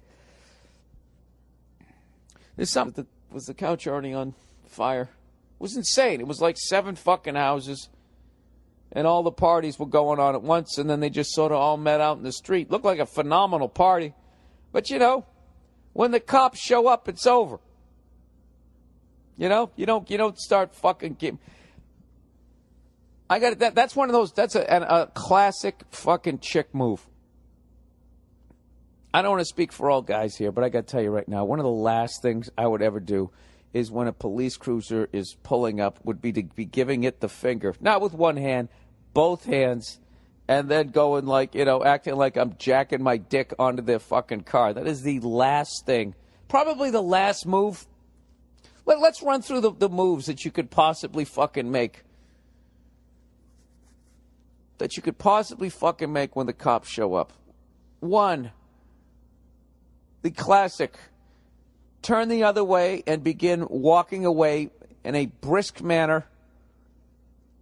There's something. Was the couch already on fire? It was insane. It was like 7 fucking houses. And all the parties were going on at once, and then they just sort of all met out in the street. Looked like a phenomenal party. But, when the cops show up, it's over. You don't start fucking game. I got that. That's one of those. That's a classic fucking chick move. I don't want to speak for all guys here, but I got to tell you right now, one of the last things I would ever do is when a police cruiser is pulling up would be to be giving it the finger, not with one hand, both hands, and then going like, acting like I'm jacking my dick onto their fucking car. That is the last thing, probably the last move. Let's run through the moves that you could possibly fucking make. That you could possibly fucking make when the cops show up. One, the classic, turn the other way and begin walking away in a brisk manner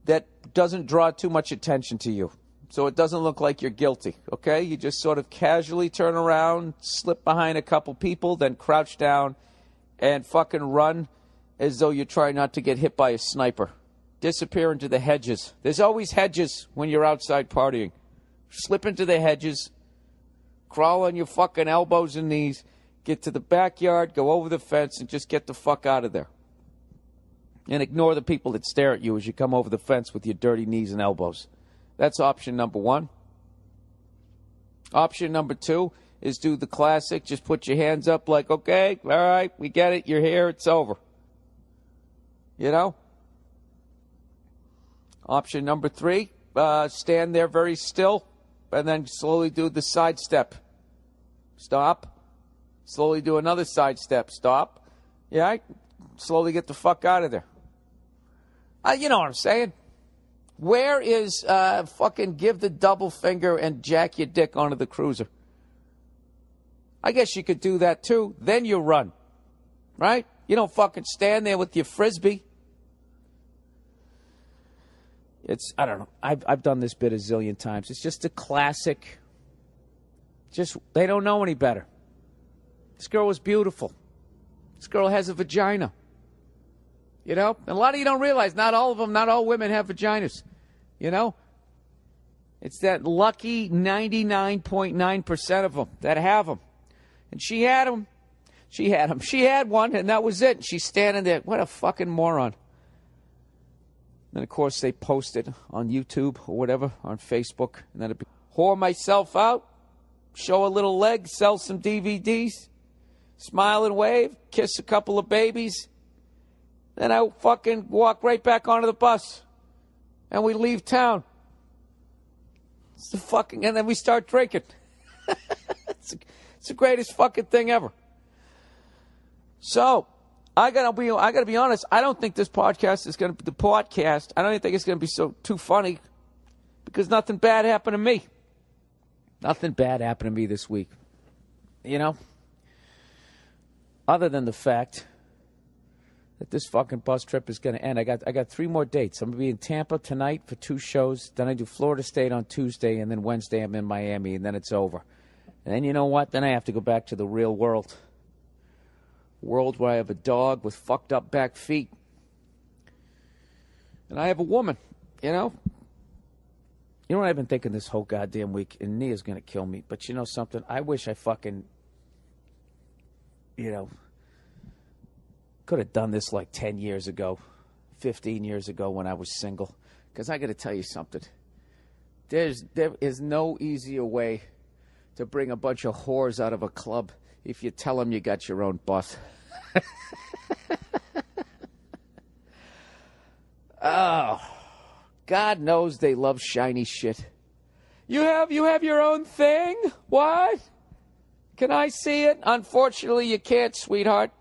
that doesn't draw too much attention to you. So it doesn't look like you're guilty, okay? You just sort of casually turn around, slip behind a couple people, then crouch down and fucking run as though you're trying not to get hit by a sniper. Disappear into the hedges. There's always hedges when you're outside partying. Slip into the hedges, crawl on your fucking elbows and knees, get to the backyard, go over the fence, and just get the fuck out of there. And ignore the people that stare at you as you come over the fence with your dirty knees and elbows. That's option number one. Option number two is do the classic. Just put your hands up like, okay, all right, we get it. You're here. It's over. Option number three, stand there very still and then slowly do the side step. Stop. Slowly do another side step. Stop. Yeah, slowly get the fuck out of there. You know what I'm saying? Where is fucking give the double finger and jack your dick onto the cruiser? I guess you could do that too. Then you run. Right? You don't fucking stand there with your frisbee. I don't know. I've done this bit a zillion times. It's just a classic. They don't know any better. This girl was beautiful. This girl has a vagina. And a lot of you don't realize, not all women have vaginas. It's that lucky 99.9% of them that have them. And she had them. She had one, and that was it. She's standing there. What a fucking moron. Then, of course, they post it on YouTube or whatever, on Facebook. And then whore myself out, show a little leg, sell some DVDs, smile and wave, kiss a couple of babies. Then I fucking walk right back onto the bus. And we leave town. And then we start drinking. It's the greatest fucking thing ever. So, I gotta be honest. I don't think this podcast is gonna be the podcast. I don't think it's gonna be too funny because nothing bad happened to me. Nothing bad happened to me this week. Other than the fact that this fucking bus trip is gonna end. I got 3 more dates. I'm gonna be in Tampa tonight for 2 shows. Then I do Florida State on Tuesday, and then Wednesday I'm in Miami, and then it's over. And then you know what? Then I have to go back to the real world. World where I have a dog with fucked up back feet. And I have a woman, You know what I've been thinking this whole goddamn week? And Nia's going to kill me. But you know something? I wish I fucking, could have done this like 10 years ago, 15 years ago when I was single. Because I got to tell you something. There is no easier way to bring a bunch of whores out of a club if you tell them you got your own bus. Oh, God knows they love shiny shit. You have your own thing? What? Can I see it? Unfortunately, you can't, sweetheart.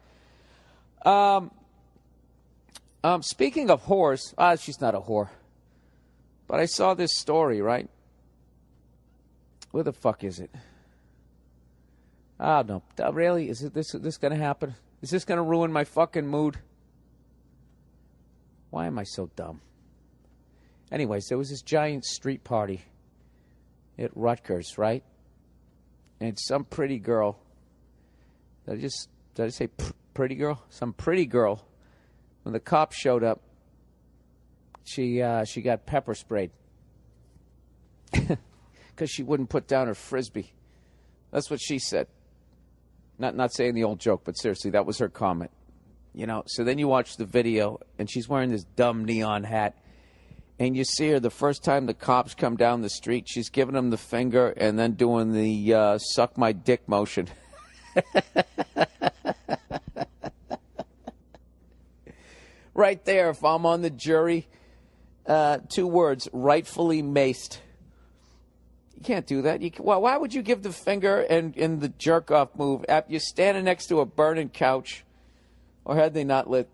Speaking of whores, she's not a whore. But I saw this story, right? Where the fuck is it? Oh, no. Really? Is this going to happen? Is this going to ruin my fucking mood? Why am I so dumb? Anyways, there was this giant street party at Rutgers, right? And some pretty girl. Did I say pretty girl? Some pretty girl. When the cops showed up, she got pepper sprayed. Because she wouldn't put down her Frisbee. That's what she said. Not saying the old joke, but seriously, that was her comment. You know, so then you watch the video, and she's wearing this dumb neon hat. And you see her the first time the cops come down the street, she's giving them the finger and then doing the suck my dick motion. Right there, if I'm on the jury, 2 words, rightfully maced. You can't do that. Well, why would you give the finger and the jerk-off move? You're standing next to a burning couch, or had they not lit the